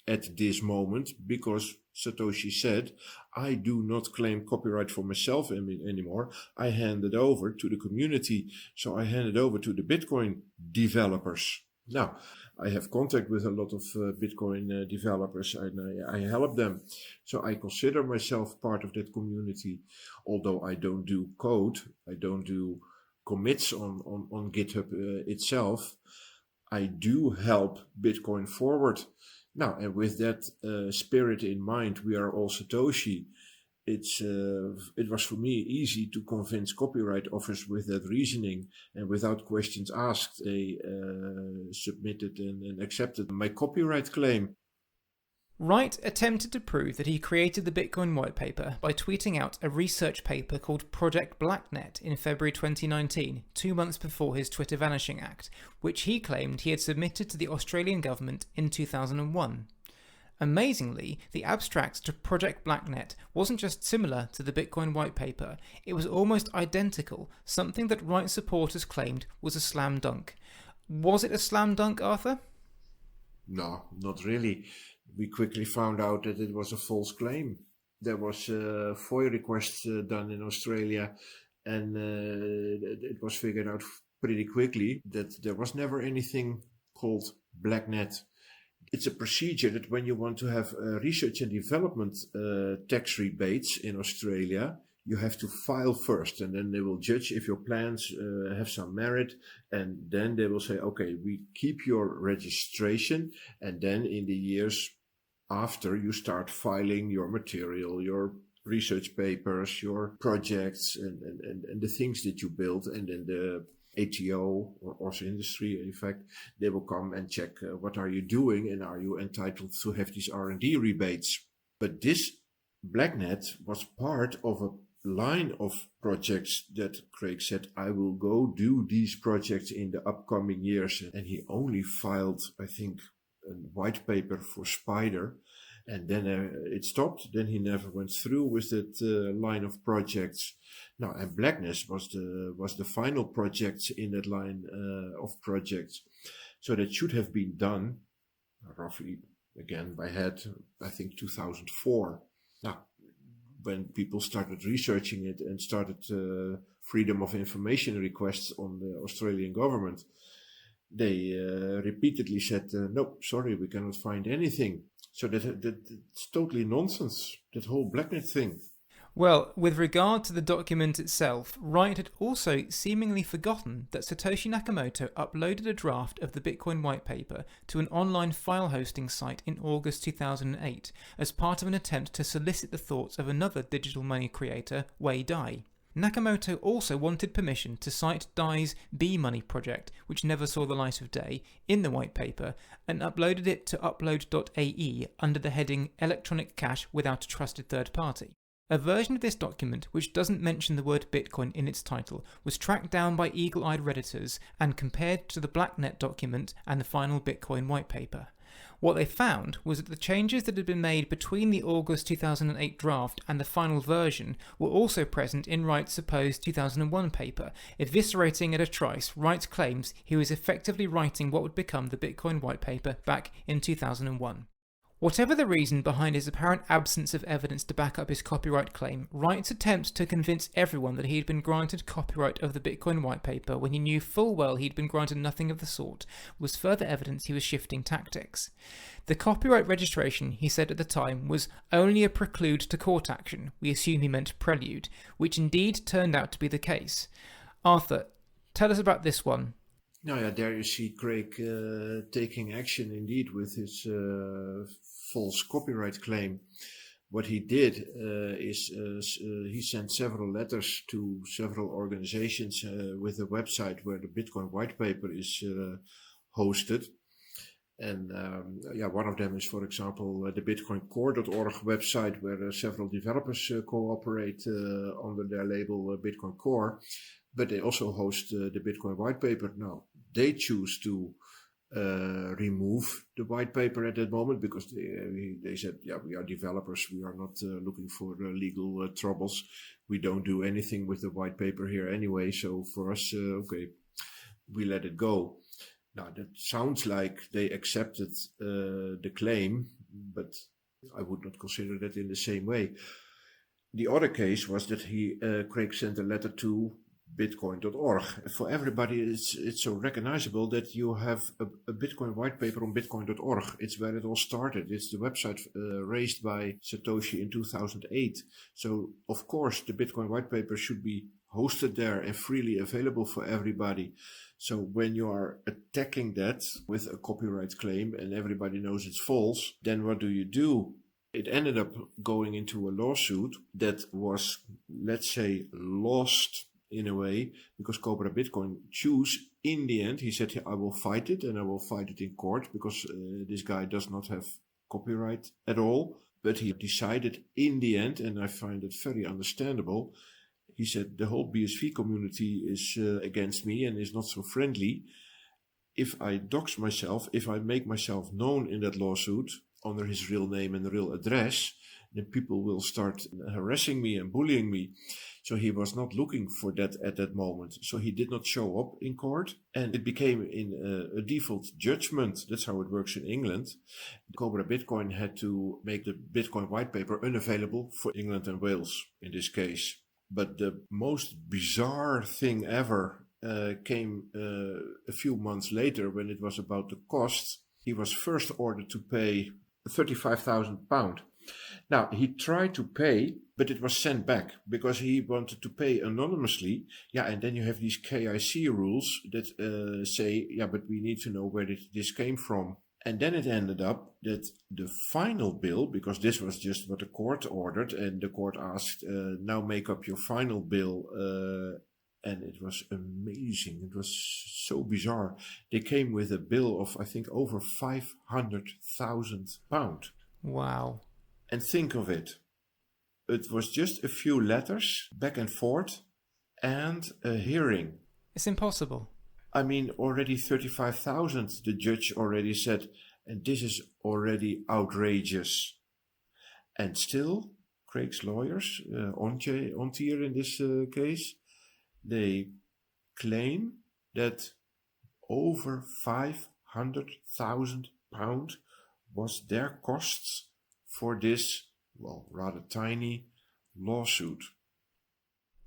at this moment, because Satoshi said, I do not claim copyright for myself anymore. I hand it over to the community. So I hand it over to the Bitcoin developers. Now, I have contact with a lot of Bitcoin developers, and I help them. So I consider myself part of that community, although I don't do code, I don't do commits on GitHub itself. I do help Bitcoin forward. Now, and with that spirit in mind, we are all Satoshi. It was for me easy to convince copyright office with that reasoning, and without questions asked, they submitted and accepted my copyright claim. Wright attempted to prove that he created the Bitcoin white paper by tweeting out a research paper called Project Blacknet in February 2019, 2 months before his Twitter vanishing act, which he claimed he had submitted to the Australian government in 2001. Amazingly, the abstract to Project Blacknet wasn't just similar to the Bitcoin white paper, it was almost identical, something that Wright supporters claimed was a slam dunk. Was it a slam dunk, Arthur? No, not really. We quickly found out that it was a false claim. There was a FOIA request done in Australia, and it was figured out pretty quickly that there was never anything called Blacknet. It's a procedure that when you want to have research and development tax rebates in Australia, you have to file first, and then they will judge if your plans have some merit, and then they will say, okay, we keep your registration, and then in the years after, you start filing your material, your research papers, your projects, and the things that you build, and then the ATO or also industry, in fact, they will come and check what are you doing and are you entitled to have these R&D rebates. But this Blacknet was part of a line of projects that Craig said, I will go do these projects in the upcoming years. And he only filed, I think, a white paper for Spider. And then it stopped. Then he never went through with that line of projects. Now, and Blackness was the final project in that line of projects. So that should have been done, roughly, again, by head, I think 2004. Now, when people started researching it and started freedom of information requests on the Australian government, they repeatedly said, no, sorry, we cannot find anything. So that's totally nonsense, that whole Blacknet thing. Well, with regard to the document itself, Wright had also seemingly forgotten that Satoshi Nakamoto uploaded a draft of the Bitcoin white paper to an online file hosting site in August 2008 as part of an attempt to solicit the thoughts of another digital money creator, Wei Dai. Nakamoto also wanted permission to cite Dai's B-Money project, which never saw the light of day, in the white paper, and uploaded it to upload.ae under the heading Electronic Cash Without a Trusted Third Party. A version of this document, which doesn't mention the word Bitcoin in its title, was tracked down by eagle-eyed Redditors and compared to the Blacknet document and the final Bitcoin white paper. What they found was that the changes that had been made between the August 2008 draft and the final version were also present in Wright's supposed 2001 paper, eviscerating at a trice Wright claims he was effectively writing what would become the Bitcoin white paper back in 2001. Whatever the reason behind his apparent absence of evidence to back up his copyright claim, Wright's attempt to convince everyone that he had been granted copyright of the Bitcoin white paper when he knew full well he'd been granted nothing of the sort was further evidence he was shifting tactics. The copyright registration, he said at the time, was only a prelude to court action. We assume he meant prelude, which indeed turned out to be the case. Arthur, tell us about this one. Now, yeah, there you see Craig taking action indeed with his false copyright claim. What he did is he sent several letters to several organizations with a website where the Bitcoin white paper is hosted. And one of them is, for example, the bitcoincore.org website where several developers cooperate under their label Bitcoin Core. But they also host the Bitcoin white paper. Now, they choose to remove the white paper at that moment because they said, yeah, we are developers. We are not looking for legal troubles. We don't do anything with the white paper here anyway. So for us, okay, we let it go. Now, that sounds like they accepted the claim, but I would not consider that in the same way. The other case was that Craig sent a letter to bitcoin.org. For everybody, it's so recognizable that you have a Bitcoin white paper on bitcoin.org. It's where it all started. It's the website raised by Satoshi in 2008. So, of course, the Bitcoin white paper should be hosted there and freely available for everybody. So when you are attacking that with a copyright claim and everybody knows it's false, then what do? It ended up going into a lawsuit that was, let's say, lost in a way, because Cobra Bitcoin chose in the end. He said, I will fight it and I will fight it in court because this guy does not have copyright at all. But he decided in the end, and I find it very understandable, he said the whole BSV community is against me and is not so friendly. If I dox myself, if I make myself known in that lawsuit under his real name and real address, then people will start harassing me and bullying me. So he was not looking for that at that moment. So he did not show up in court, and it became in a default judgment. That's how it works in England. Cobra Bitcoin had to make the Bitcoin white paper unavailable for England and Wales in this case. But the most bizarre thing ever came a few months later when it was about the cost. He was first ordered to pay £35,000. Now, he tried to pay, but it was sent back because he wanted to pay anonymously. Yeah, and then you have these KIC rules that say, yeah, but we need to know where this came from. And then it ended up that the final bill, because this was just what the court ordered, and the court asked, now make up your final bill. And it was amazing. It was so bizarre. They came with a bill of, I think, over £500,000. Wow. And think of it. It was just a few letters back and forth and a hearing. It's impossible. I mean, already 35,000, the judge already said, and this is already outrageous. And still, Craig's lawyers, Ontier in this case, they claim that over £500,000 was their costs for this, well, rather tiny lawsuit.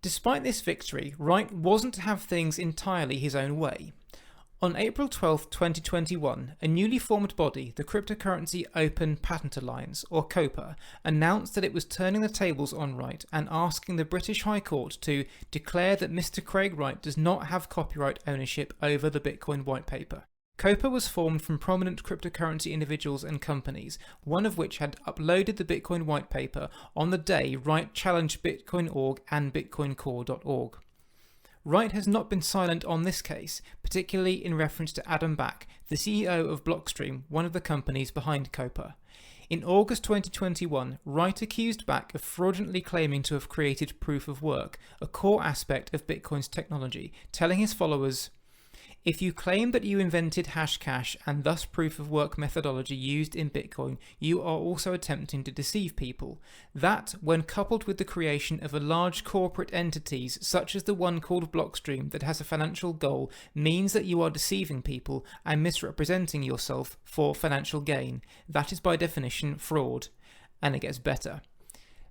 Despite this victory, Wright wasn't to have things entirely his own way. On April 12, 2021, a newly formed body, the Cryptocurrency Open Patent Alliance, or COPA, announced that it was turning the tables on Wright and asking the British High Court to declare that Mr. Craig Wright does not have copyright ownership over the Bitcoin white paper. COPA was formed from prominent cryptocurrency individuals and companies, one of which had uploaded the Bitcoin white paper on the day Wright challenged Bitcoin.org and bitcoincore.org. Wright has not been silent on this case, particularly in reference to Adam Back, the CEO of Blockstream, one of the companies behind COPA. In August 2021, Wright accused Back of fraudulently claiming to have created proof of work, a core aspect of Bitcoin's technology, telling his followers, If you claim that you invented Hashcash and thus proof of work methodology used in Bitcoin, you are also attempting to deceive people. That, when coupled with the creation of a large corporate entities such as the one called Blockstream that has a financial goal, means that you are deceiving people and misrepresenting yourself for financial gain. That is by definition fraud. And it gets better.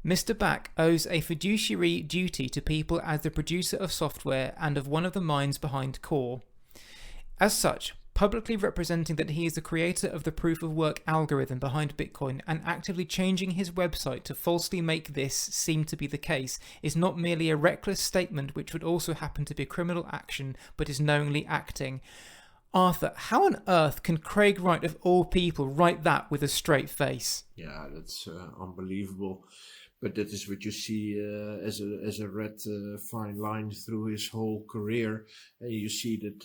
Mr. Back owes a fiduciary duty to people as the producer of software and of one of the minds behind Core. As such, publicly representing that he is the creator of the proof-of-work algorithm behind Bitcoin and actively changing his website to falsely make this seem to be the case is not merely a reckless statement which would also happen to be a criminal action, but is knowingly acting. Arthur, how on earth can Craig Wright of all people write that with a straight face? Yeah, that's unbelievable. But that is what you see as a red fine line through his whole career. And you see that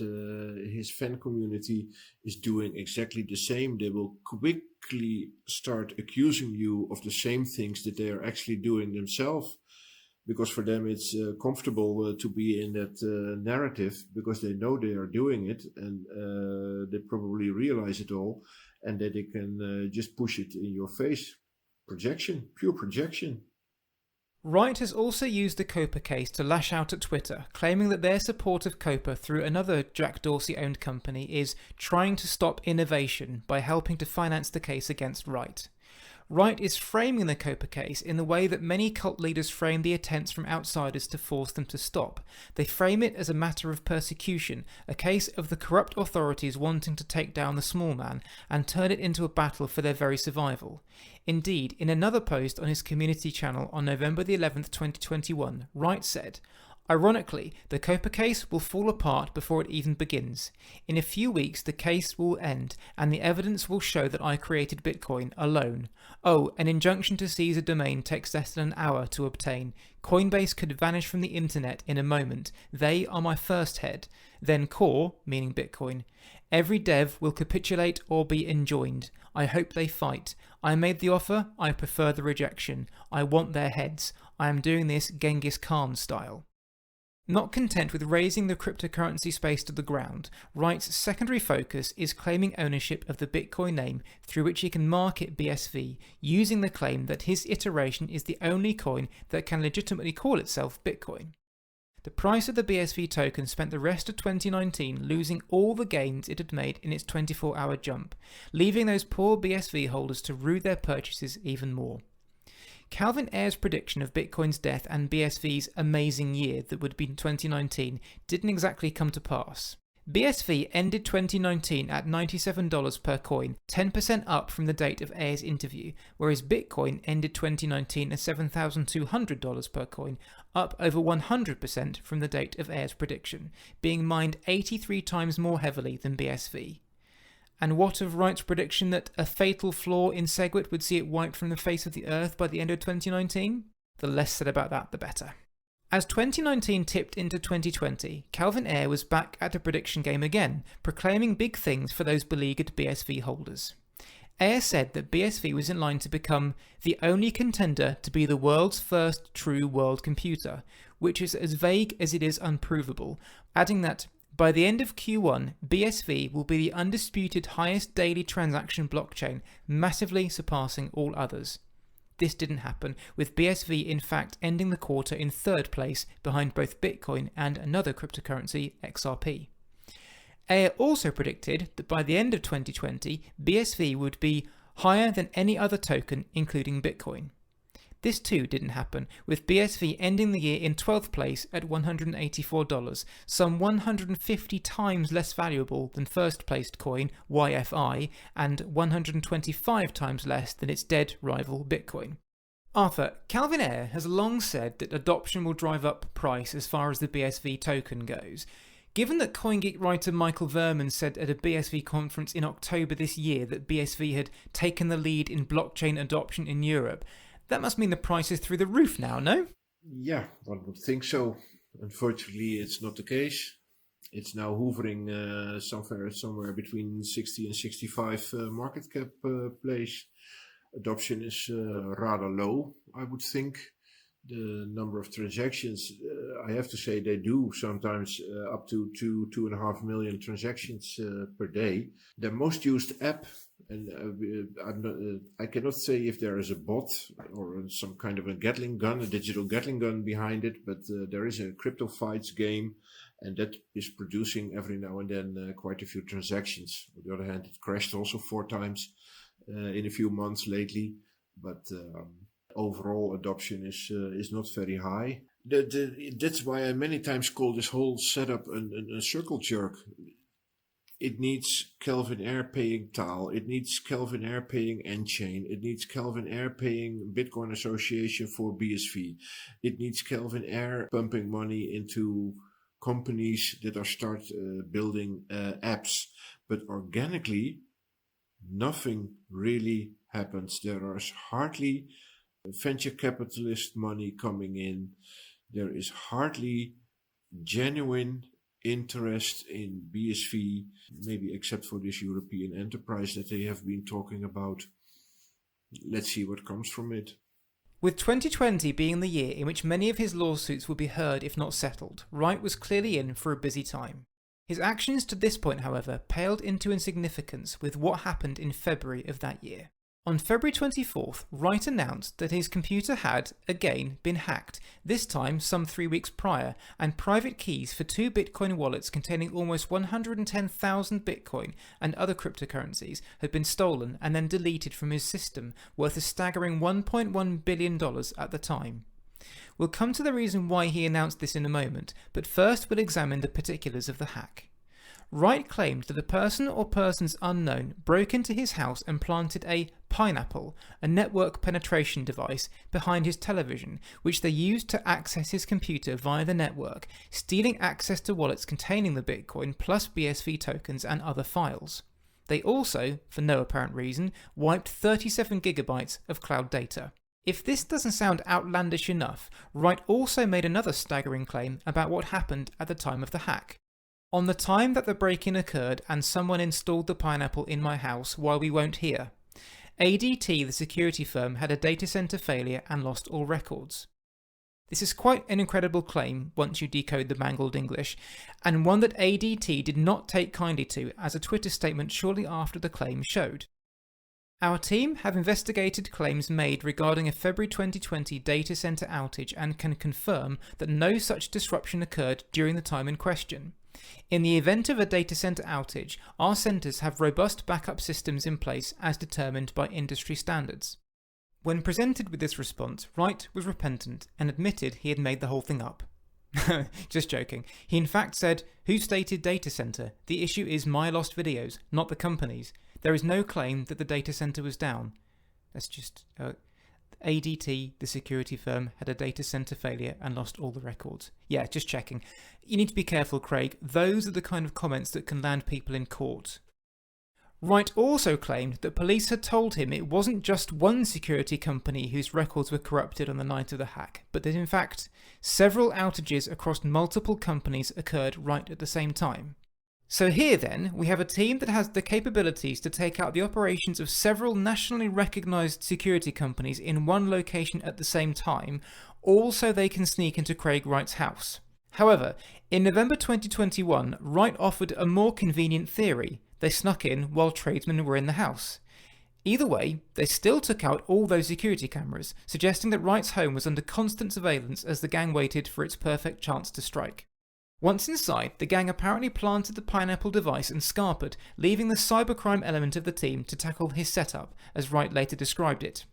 his fan community is doing exactly the same. They will quickly start accusing you of the same things that they are actually doing themselves. Because for them it's comfortable to be in that narrative because they know they are doing it and they probably realize it all and that they can just push it in your face. Projection, pure projection. Wright has also used the Copa case to lash out at Twitter, claiming that their support of Copa through another Jack Dorsey-owned company is trying to stop innovation by helping to finance the case against Wright. Wright is framing the Copa case in the way that many cult leaders frame the attempts from outsiders to force them to stop. They frame it as a matter of persecution, a case of the corrupt authorities wanting to take down the small man, and turn it into a battle for their very survival. Indeed, in another post on his community channel on November the 11th, 2021, Wright said, "Ironically, the Copa case will fall apart before it even begins. In a few weeks the case will end and the evidence will show that I created Bitcoin alone. Oh, an injunction to seize a domain takes less than an hour to obtain. Coinbase could vanish from the internet in a moment. They are my first head. Then Core, meaning Bitcoin. Every dev will capitulate or be enjoined. I hope they fight. I made the offer, I prefer the rejection. I want their heads. I am doing this Genghis Khan style." Not content with razing the cryptocurrency space to the ground, Wright's secondary focus is claiming ownership of the Bitcoin name through which he can market BSV, using the claim that his iteration is the only coin that can legitimately call itself Bitcoin. The price of the BSV token spent the rest of 2019 losing all the gains it had made in its 24-hour jump, leaving those poor BSV holders to rue their purchases even more. Calvin Ayre's prediction of Bitcoin's death and BSV's amazing year that would be 2019 didn't exactly come to pass. BSV ended 2019 at $97 per coin, 10% up from the date of Ayre's interview, whereas Bitcoin ended 2019 at $7,200 per coin, up over 100% from the date of Ayre's prediction, being mined 83 times more heavily than BSV. And what of Wright's prediction that a fatal flaw in SegWit would see it wiped from the face of the earth by the end of 2019? The less said about that, the better. As 2019 tipped into 2020, Calvin Ayre was back at the prediction game again, proclaiming big things for those beleaguered BSV holders. Ayre said that BSV was in line to become the only contender to be the world's first true world computer, which is as vague as it is unprovable, adding that by the end of Q1, BSV will be the undisputed highest daily transaction blockchain, massively surpassing all others. This didn't happen, with BSV in fact ending the quarter in third place behind both Bitcoin and another cryptocurrency, XRP. Ayre also predicted that by the end of 2020, BSV would be higher than any other token, including Bitcoin. This too didn't happen, with BSV ending the year in 12th place at $184, some 150 times less valuable than first placed coin YFI and 125 times less than its dead rival Bitcoin. Arthur, Calvin Ayre has long said that adoption will drive up price as far as the BSV token goes. Given that CoinGeek writer Michael Verman said at a BSV conference in October this year that BSV had taken the lead in blockchain adoption in Europe, that must mean the price is through the roof now, no? Yeah, one would think so. Unfortunately, it's not the case. It's now hovering somewhere between 60 and 65 market cap place. Adoption is rather low, I would think. the number of transactions, I have to say they do sometimes up to 2.5 million transactions per day. The most used app, and I cannot say if there is a bot or some kind of a Gatling gun, a digital Gatling gun behind it, but there is a crypto fights game, and that is producing every now and then quite a few transactions. On the other hand, it crashed also 4 times in a few months lately, but overall adoption is not very high. That's why I many times call this whole setup a circle jerk. It needs Kelvin Ayre paying Tal. It needs Kelvin Ayre paying nChain. It needs Kelvin Ayre paying Bitcoin Association for BSV. It needs Kelvin Ayre pumping money into companies that are building apps. But organically, nothing really happens. There is hardly venture capitalist money coming in. There is hardly genuine interest in BSV, maybe except for this European enterprise that they have been talking about. Let's see what comes from it. With 2020 being the year in which many of his lawsuits would be heard if not settled, Wright was clearly in for a busy time. His actions to this point, however, paled into insignificance with what happened in February of that year. On February 24th, Wright announced that his computer had, again, been hacked, this time some 3 weeks prior, and private keys for 2 Bitcoin wallets containing almost 110,000 Bitcoin and other cryptocurrencies had been stolen and then deleted from his system, worth a staggering $1.1 billion at the time. We'll come to the reason why he announced this in a moment, but first we'll examine the particulars of the hack. Wright claimed that a person or persons unknown broke into his house and planted a pineapple, a network penetration device, behind his television, which they used to access his computer via the network, stealing access to wallets containing the Bitcoin plus BSV tokens and other files. They also, for no apparent reason, wiped 37 gigabytes of cloud data. If this doesn't sound outlandish enough, Wright also made another staggering claim about what happened at the time of the hack. On the time that the break-in occurred and someone installed the pineapple in my house while we weren't here, ADT, the security firm, had a data center failure and lost all records. This is quite an incredible claim once you decode the mangled English, and one that ADT did not take kindly to, as a Twitter statement shortly after the claim showed. Our team have investigated claims made regarding a February 2020 data center outage and can confirm that no such disruption occurred during the time in question. In the event of a data center outage, our centers have robust backup systems in place as determined by industry standards. When presented with this response, Wright was repentant and admitted he had made the whole thing up. Just joking. He in fact said, "Who stated data center? The issue is my lost videos, not the company's. There is no claim that the data center was down." That's just... ADT, the security firm, had a data center failure and lost all the records. Yeah, just checking. You need to be careful, Craig. Those are the kind of comments that can land people in court. Wright also claimed that police had told him it wasn't just one security company whose records were corrupted on the night of the hack, but that in fact, several outages across multiple companies occurred right at the same time. So here then, we have a team that has the capabilities to take out the operations of several nationally recognised security companies in one location at the same time, all so they can sneak into Craig Wright's house. However, in November 2021, Wright offered a more convenient theory. They snuck in while tradesmen were in the house. Either way, they still took out all those security cameras, suggesting that Wright's home was under constant surveillance as the gang waited for its perfect chance to strike. Once inside, the gang apparently planted the pineapple device and scarpered, leaving the cybercrime element of the team to tackle his setup, as Wright later described it.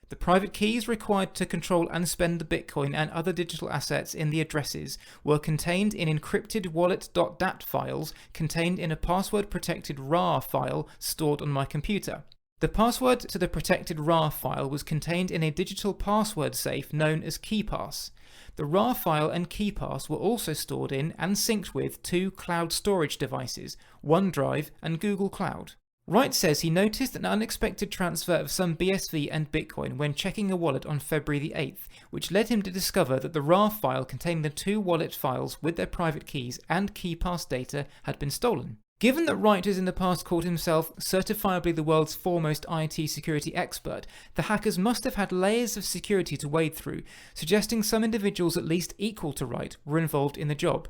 The private keys required to control and spend the Bitcoin and other digital assets in the addresses were contained in encrypted wallet.dat files contained in a password-protected RAR file stored on my computer. The password to the protected RAR file was contained in a digital password safe known as KeyPass. The RAR file and KeyPass were also stored in and synced with 2 cloud storage devices, OneDrive and Google Cloud. Wright says he noticed an unexpected transfer of some BSV and Bitcoin when checking a wallet on February the 8th, which led him to discover that the RAR file containing the 2 wallet files with their private keys and KeyPass data had been stolen. Given that Wright has in the past called himself certifiably the world's foremost IT security expert, the hackers must have had layers of security to wade through, suggesting some individuals at least equal to Wright were involved in the job.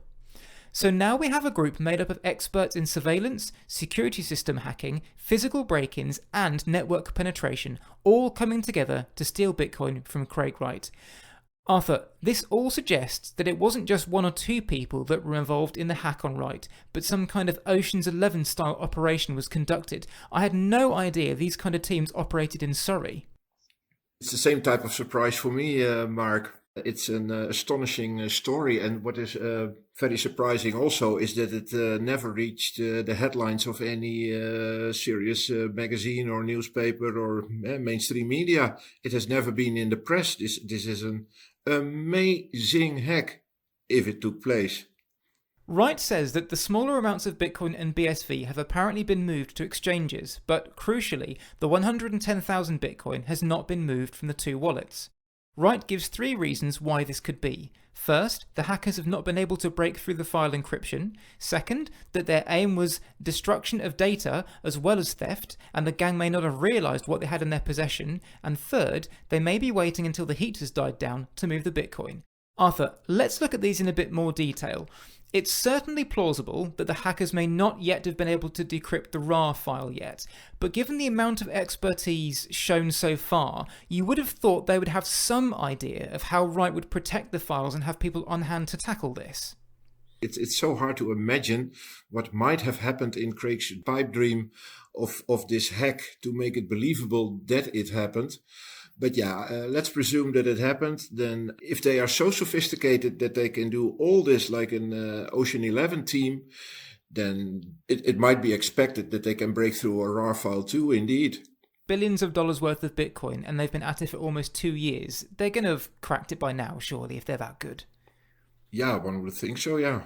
So now we have a group made up of experts in surveillance, security system hacking, physical break-ins, and network penetration, all coming together to steal Bitcoin from Craig Wright. Arthur, this all suggests that it wasn't just one or two people that were involved in the hack on Wright, but some kind of Ocean's 11 style operation was conducted. I had no idea these kind of teams operated in Surrey. It's the same type of surprise for me, Mark. It's an astonishing story, and what is very surprising also is that it never reached the headlines of any serious magazine or newspaper or mainstream media. It has never been in the press. This is an amazing hack if it took place. Wright says that the smaller amounts of Bitcoin and BSV have apparently been moved to exchanges, but crucially, the 110,000 Bitcoin has not been moved from the two wallets. Wright gives 3 reasons why this could be. First, the hackers have not been able to break through the file encryption. Second, that their aim was destruction of data as well as theft, and the gang may not have realised what they had in their possession. And third, they may be waiting until the heat has died down to move the Bitcoin. Arthur, let's look at these in a bit more detail. It's certainly plausible that the hackers may not yet have been able to decrypt the RAR file yet, but given the amount of expertise shown so far, you would have thought they would have some idea of how Wright would protect the files and have people on hand to tackle this. It's so hard to imagine what might have happened in Craig's pipe dream of this hack to make it believable that it happened. But let's presume that it happened. Then if they are so sophisticated that they can do all this like an Ocean 11 team, then it might be expected that they can break through a RAR file too, indeed. Billions of dollars worth of Bitcoin, and they've been at it for almost 2 years. They're going to have cracked it by now, surely, if they're that good. Yeah, one would think so, yeah.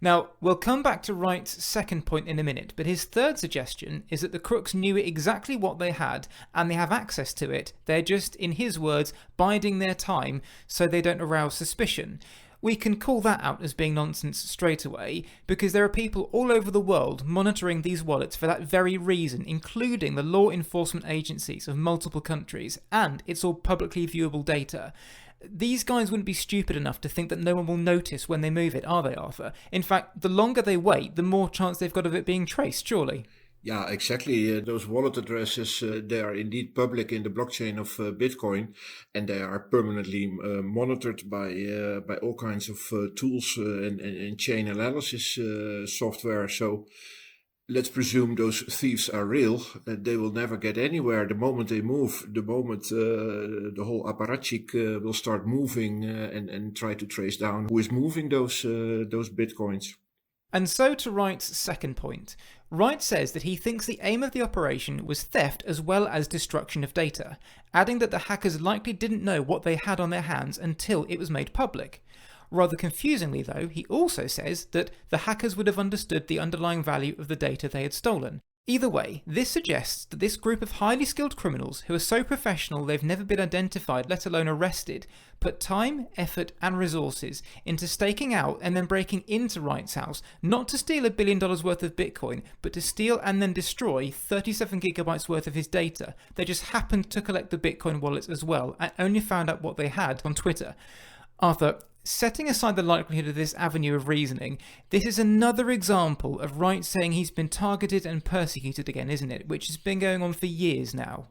Now, we'll come back to Wright's second point in a minute, but his third suggestion is that the crooks knew exactly what they had, and they have access to it. They're just, in his words, biding their time so they don't arouse suspicion. We can call that out as being nonsense straight away, because there are people all over the world monitoring these wallets for that very reason, including the law enforcement agencies of multiple countries, and it's all publicly viewable data. These guys wouldn't be stupid enough to think that no one will notice when they move it, are they, Arthur? In fact, the longer they wait, the more chance they've got of it being traced, surely. Yeah, exactly. Those wallet addresses, they are indeed public in the blockchain of Bitcoin, and they are permanently monitored by all kinds of tools and chain analysis software. So let's presume those thieves are real. They will never get anywhere. The moment they move, the moment the whole apparatchik will start moving and try to trace down who is moving those Bitcoins. And so to Wright's second point. Wright says that he thinks the aim of the operation was theft as well as destruction of data, adding that the hackers likely didn't know what they had on their hands until it was made public. Rather confusingly though, he also says that the hackers would have understood the underlying value of the data they had stolen. Either way, this suggests that this group of highly skilled criminals who are so professional they've never been identified, let alone arrested, put time, effort and resources into staking out and then breaking into Wright's house, not to steal $1 billion worth of Bitcoin, but to steal and then destroy 37 gigabytes worth of his data. They just happened to collect the Bitcoin wallets as well and only found out what they had on Twitter. Arthur, setting aside the likelihood of this avenue of reasoning, this is another example of Wright saying he's been targeted and persecuted again, isn't it? Which has been going on for years now.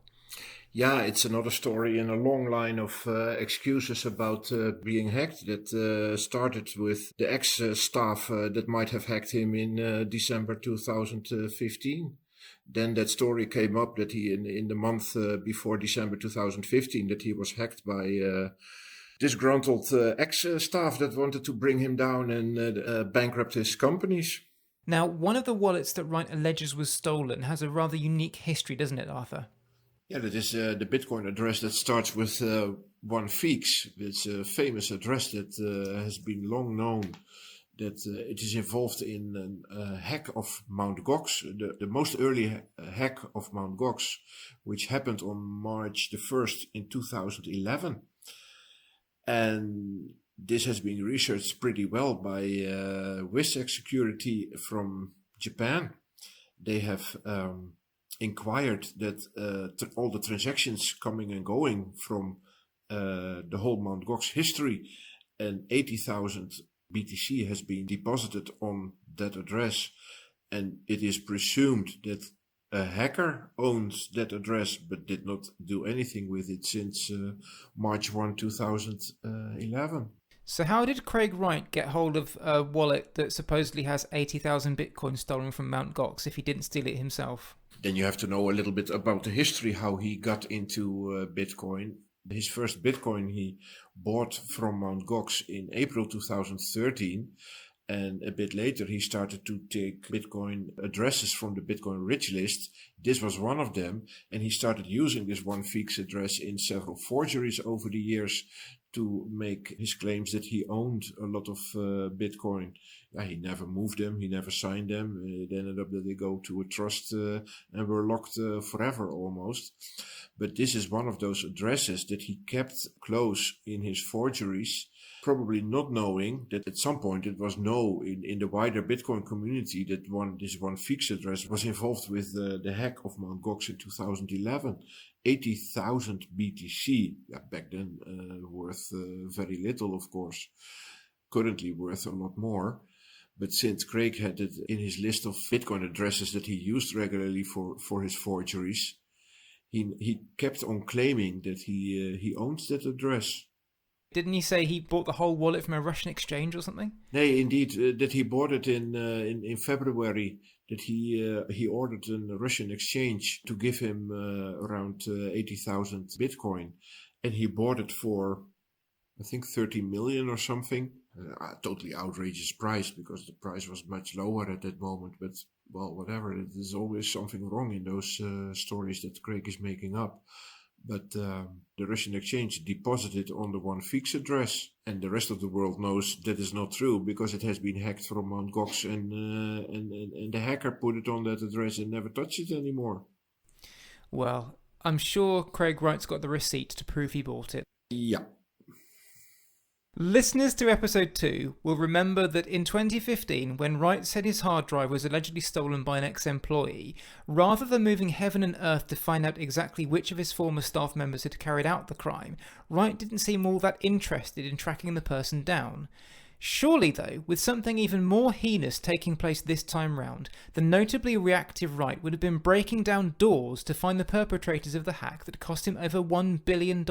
Yeah, it's another story in a long line of excuses about being hacked that started with the ex-staff that might have hacked him in December 2015. Then that story came up that he, in the month before December 2015, that he was hacked by disgruntled ex-staff that wanted to bring him down and bankrupt his companies. Now, one of the wallets that Wright alleges was stolen has a rather unique history, doesn't it, Arthur? Yeah, that is the Bitcoin address that starts with 1 Feeks. It's a famous address that has been long known that it is involved in a hack of Mt. Gox, the most early hack of Mt. Gox, which happened on March the 1st in 2011. And this has been researched pretty well by WizTech Security from Japan. They have inquired that all the transactions coming and going from the whole Mt. Gox history, and 80,000 BTC has been deposited on that address, and it is presumed that a hacker owns that address but did not do anything with it since March 1, 2011. So how did Craig Wright get hold of a wallet that supposedly has 80,000 Bitcoin stolen from Mt. Gox if he didn't steal it himself? Then you have to know a little bit about the history, how he got into Bitcoin. His first Bitcoin he bought from Mt. Gox in April 2013. And a bit later, he started to take Bitcoin addresses from the Bitcoin rich list. This was one of them. And he started using this one fixed address in several forgeries over the years to make his claims that he owned a lot of Bitcoin. He never moved them. He never signed them. It ended up that they go to a trust and were locked forever almost. But this is one of those addresses that he kept close in his forgeries, probably not knowing that at some point it was known in the wider Bitcoin community that this one fixed address was involved with the hack of Mt. Gox in 2011. 80,000 BTC, back then worth very little, of course, currently worth a lot more. But since Craig had it in his list of Bitcoin addresses that he used regularly for his forgeries, he kept on claiming that he owns that address. Didn't he say he bought the whole wallet from a Russian exchange or something? Nee, indeed, that he bought it in February. That he ordered a Russian exchange to give him around 80,000 Bitcoin, and he bought it for, I think, 30 million or something. A totally outrageous price, because the price was much lower at that moment. But well, whatever. There's always something wrong in those stories that Craig is making up. But the Russian exchange deposited on the one fixed address, and the rest of the world knows that is not true because it has been hacked from Mt. Gox, and the hacker put it on that address and never touched it anymore. Well, I'm sure Craig Wright's got the receipt to prove he bought it. Yeah. Listeners to episode 2 will remember that in 2015, when Wright said his hard drive was allegedly stolen by an ex-employee, rather than moving heaven and earth to find out exactly which of his former staff members had carried out the crime, Wright didn't seem all that interested in tracking the person down. Surely, though, with something even more heinous taking place this time round, the notably reactive Wright would have been breaking down doors to find the perpetrators of the hack that cost him over $1 billion,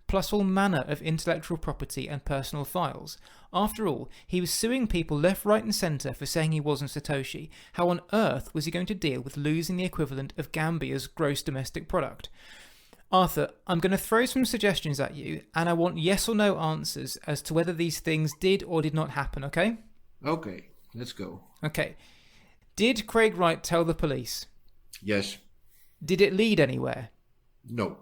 plus all manner of intellectual property and personal files. After all, he was suing people left, right and centre for saying he wasn't Satoshi. How on earth was he going to deal with losing the equivalent of Gambia's gross domestic product? Arthur, I'm going to throw some suggestions at you, and I want yes or no answers as to whether these things did or did not happen, okay? Okay, let's go. Okay. Did Craig Wright tell the police? Yes. Did it lead anywhere? No.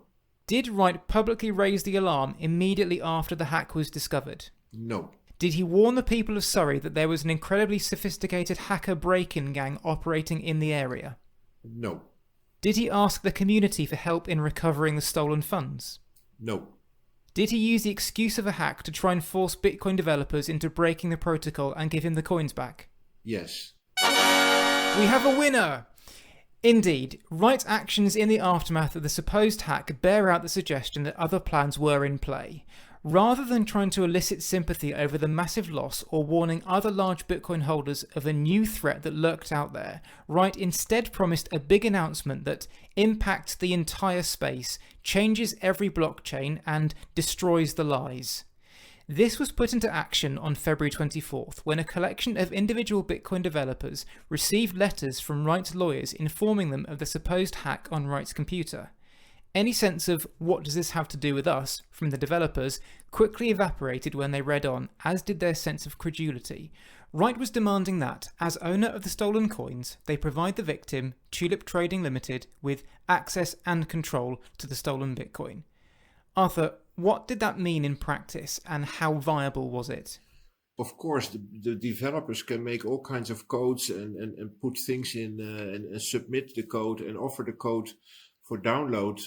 Did Wright publicly raise the alarm immediately after the hack was discovered? No. Did he warn the people of Surrey that there was an incredibly sophisticated hacker break-in gang operating in the area? No. Did he ask the community for help in recovering the stolen funds? No. Did he use the excuse of a hack to try and force Bitcoin developers into breaking the protocol and give him the coins back? Yes. We have a winner! Indeed, Wright's actions in the aftermath of the supposed hack bear out the suggestion that other plans were in play. Rather than trying to elicit sympathy over the massive loss or warning other large Bitcoin holders of a new threat that lurked out there, Wright instead promised a big announcement that impacts the entire space, changes every blockchain, and destroys the lies. This was put into action on February 24th, when a collection of individual Bitcoin developers received letters from Wright's lawyers informing them of the supposed hack on Wright's computer. Any sense of what does this have to do with us from the developers quickly evaporated when they read on, as did their sense of credulity. Wright was demanding that, as owner of the stolen coins, they provide the victim, Tulip Trading Limited, with access and control to the stolen Bitcoin. Arthur, what did that mean in practice, and how viable was it? Of course, the developers can make all kinds of codes and put things in and submit the code and offer the code for download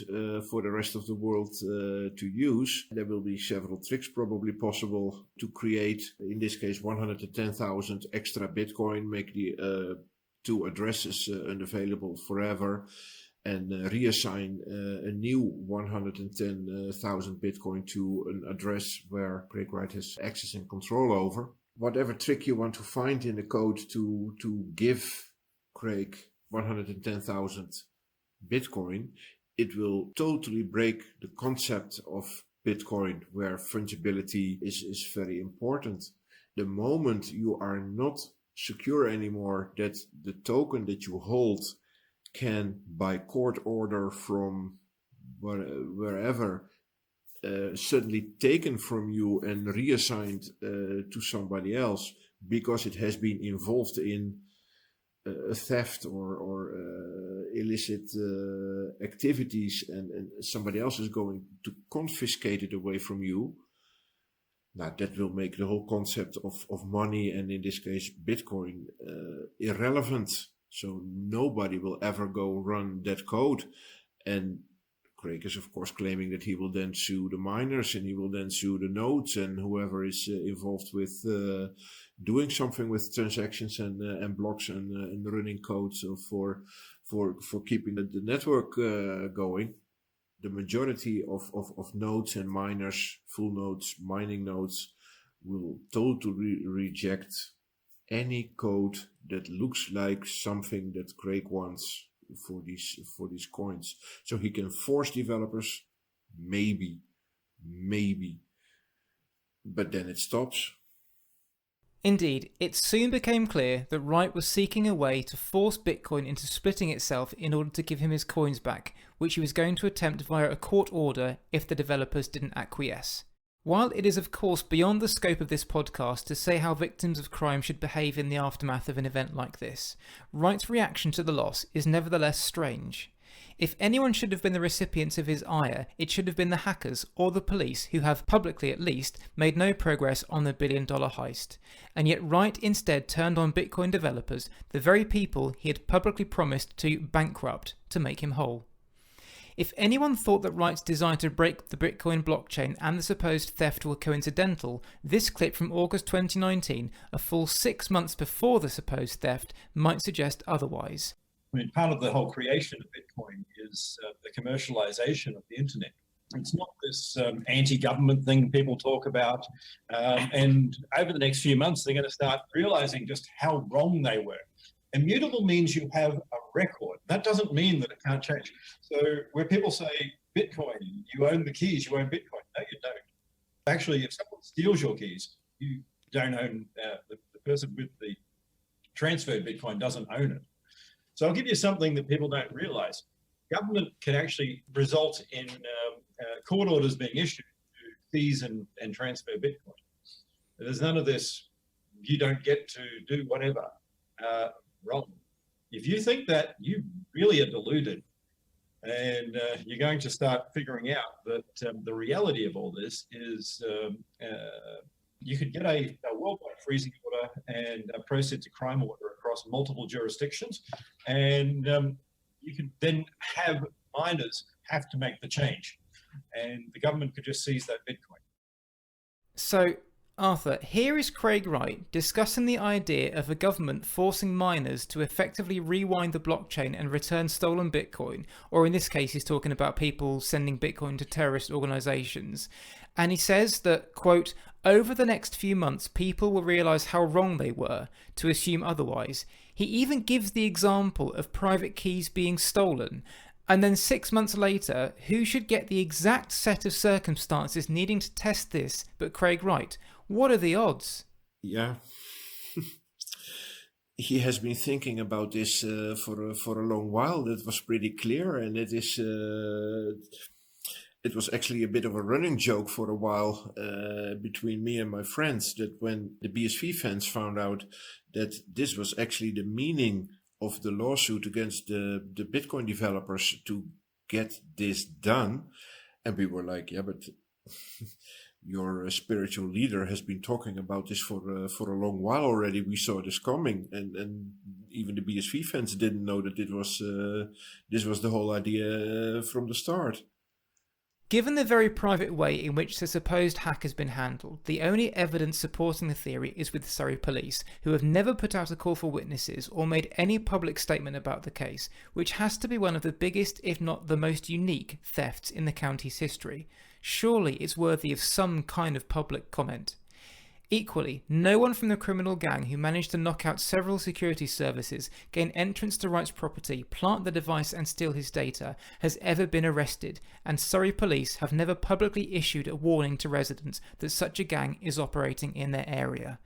for the rest of the world to use. There will be several tricks probably possible to create, in this case, 110,000 extra Bitcoin, make the 2 addresses unavailable forever, and reassign a new 110,000 Bitcoin to an address where Craig Wright has access and control over. Whatever trick you want to find in the code to give Craig 110,000 Bitcoin, it will totally break the concept of Bitcoin, where fungibility is very important. The moment you are not secure anymore that the token that you hold can, by court order from wherever, suddenly taken from you and reassigned to somebody else because it has been involved in a theft or illicit activities, and somebody else is going to confiscate it away from you. Now that will make the whole concept of money, and in this case Bitcoin, irrelevant. So nobody will ever go run that code. And Craig is of course claiming that he will then sue the miners, and he will then sue the nodes and whoever is involved with doing something with transactions and blocks and running codes for keeping the network going. The majority of nodes and miners, full nodes, mining nodes, will totally reject any code that looks like something that Craig wants for these coins. So he can force developers, maybe, but then it stops. Indeed, it soon became clear that Wright was seeking a way to force Bitcoin into splitting itself in order to give him his coins back, which he was going to attempt via a court order if the developers didn't acquiesce. While it is of course beyond the scope of this podcast to say how victims of crime should behave in the aftermath of an event like this, Wright's reaction to the loss is nevertheless strange. If anyone should have been the recipients of his ire, it should have been the hackers or the police, who have, publicly at least, made no progress on the billion-dollar heist. And yet Wright instead turned on Bitcoin developers, the very people he had publicly promised to bankrupt, to make him whole. If anyone thought that Wright's desire to break the Bitcoin blockchain and the supposed theft were coincidental, this clip from August 2019, a full 6 months before the supposed theft, might suggest otherwise. I mean, part of the whole creation of Bitcoin is the commercialization of the internet. It's not this anti-government thing people talk about. And over the next few months, they're going to start realizing just how wrong they were. Immutable means you have a record. That doesn't mean that it can't change. So where people say Bitcoin, you own the keys, you own Bitcoin. No, you don't. Actually, if someone steals your keys, you don't own, the person with the transferred Bitcoin doesn't own it. So I'll give you something that people don't realize. Government can actually result in court orders being issued to seize and transfer Bitcoin. There's none of this, you don't get to do whatever. Wrong. If you think that, you really are deluded, and you're going to start figuring out that the reality of all this is you could get a worldwide freezing order and proceed to crime order across multiple jurisdictions, and you can then have miners have to make the change, and the government could just seize that Bitcoin. So, Arthur, here is Craig Wright discussing the idea of a government forcing miners to effectively rewind the blockchain and return stolen Bitcoin, or in this case he's talking about people sending Bitcoin to terrorist organisations. And he says that, quote, over the next few months people will realise how wrong they were to assume otherwise. He even gives the example of private keys being stolen. And then 6 months later, who should get the exact set of circumstances needing to test this but Craig Wright? What are the odds? Yeah. He has been thinking about this for a long while. That was pretty clear, and it was actually a bit of a running joke for a while between me and my friends, that when the BSV fans found out that this was actually the meaning of the lawsuit against the Bitcoin developers to get this done, and we were like, yeah, but your spiritual leader has been talking about this for a long while already. We saw this coming, and even the BSV fans didn't know that this was the whole idea from the start. Given the very private way in which the supposed hack has been handled, the only evidence supporting the theory is with the Surrey police, who have never put out a call for witnesses or made any public statement about the case, which has to be one of the biggest, if not the most unique, thefts in the county's history. Surely it's worthy of some kind of public comment. Equally, no one from the criminal gang who managed to knock out several security services, gain entrance to Wright's property, plant the device and steal his data, has ever been arrested, and Surrey police have never publicly issued a warning to residents that such a gang is operating in their area.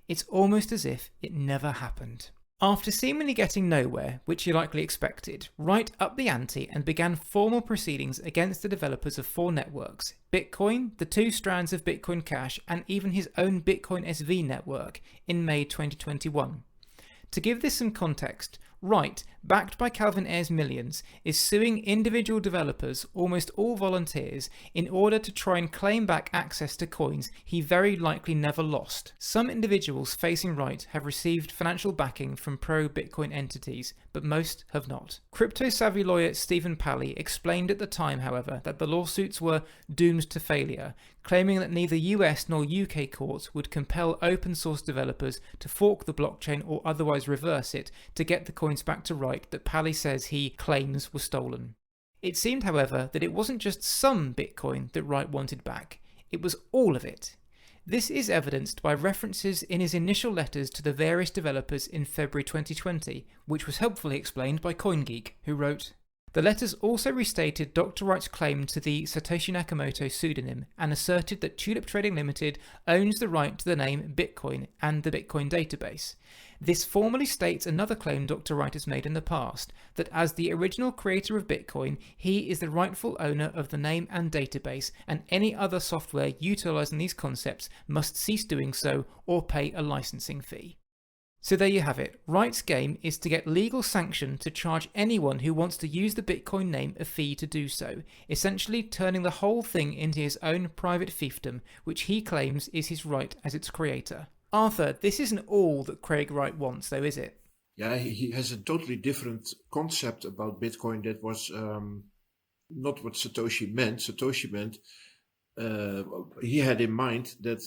It's almost as if it never happened. After seemingly getting nowhere, which he likely expected, Wright upped the ante and began formal proceedings against the developers of 4 networks: Bitcoin, the 2 strands of Bitcoin Cash, and even his own Bitcoin SV network in May 2021. To give this some context, Wright, backed by Calvin Ayre's millions, is suing individual developers, almost all volunteers, in order to try and claim back access to coins he very likely never lost. Some individuals facing Wright have received financial backing from pro-Bitcoin entities, but most have not. Crypto-savvy lawyer Stephen Pally explained at the time, however, that the lawsuits were doomed to failure, claiming that neither US nor UK courts would compel open source developers to fork the blockchain or otherwise reverse it to get the coins back to Wright that Pally says he claims were stolen. It seemed, however, that it wasn't just some Bitcoin that Wright wanted back, it was all of it. This is evidenced by references in his initial letters to the various developers in February 2020, which was helpfully explained by CoinGeek, who wrote, "The letters also restated Dr. Wright's claim to the Satoshi Nakamoto pseudonym and asserted that Tulip Trading Limited owns the right to the name Bitcoin and the Bitcoin database. This formally states another claim Dr. Wright has made in the past, that as the original creator of Bitcoin, he is the rightful owner of the name and database, and any other software utilizing these concepts must cease doing so or pay a licensing fee." So there you have it. Wright's game is to get legal sanction to charge anyone who wants to use the Bitcoin name a fee to do so, essentially turning the whole thing into his own private fiefdom, which he claims is his right as its creator. Arthur, this isn't all that Craig Wright wants, though, is it? Yeah, he has a totally different concept about Bitcoin that was not what Satoshi meant. Satoshi meant, he had in mind that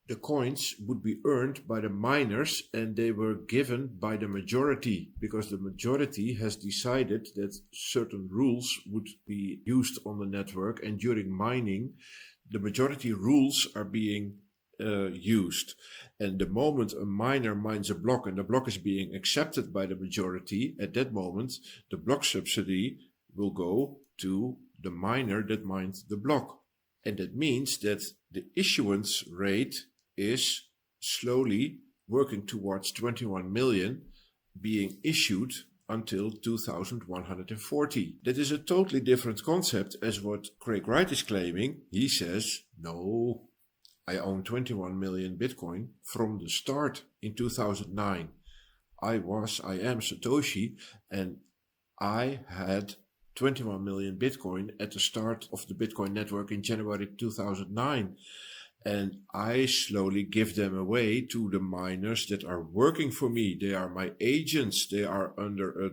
the coins would be earned by the miners and they were given by the majority, because the majority has decided that certain rules would be used on the network, and during mining the majority rules are being used. And the moment a miner mines a block and the block is being accepted by the majority, at that moment the block subsidy will go to the miner that mined the block. And that means that the issuance rate is slowly working towards 21 million being issued until 2140. That is a totally different concept as what Craig Wright is claiming. He says, no, I own 21 million Bitcoin from the start in 2009. I am Satoshi, and I had 21 million Bitcoin at the start of the Bitcoin network in January 2009. And I slowly give them away to the miners that are working for me. They are my agents. They are under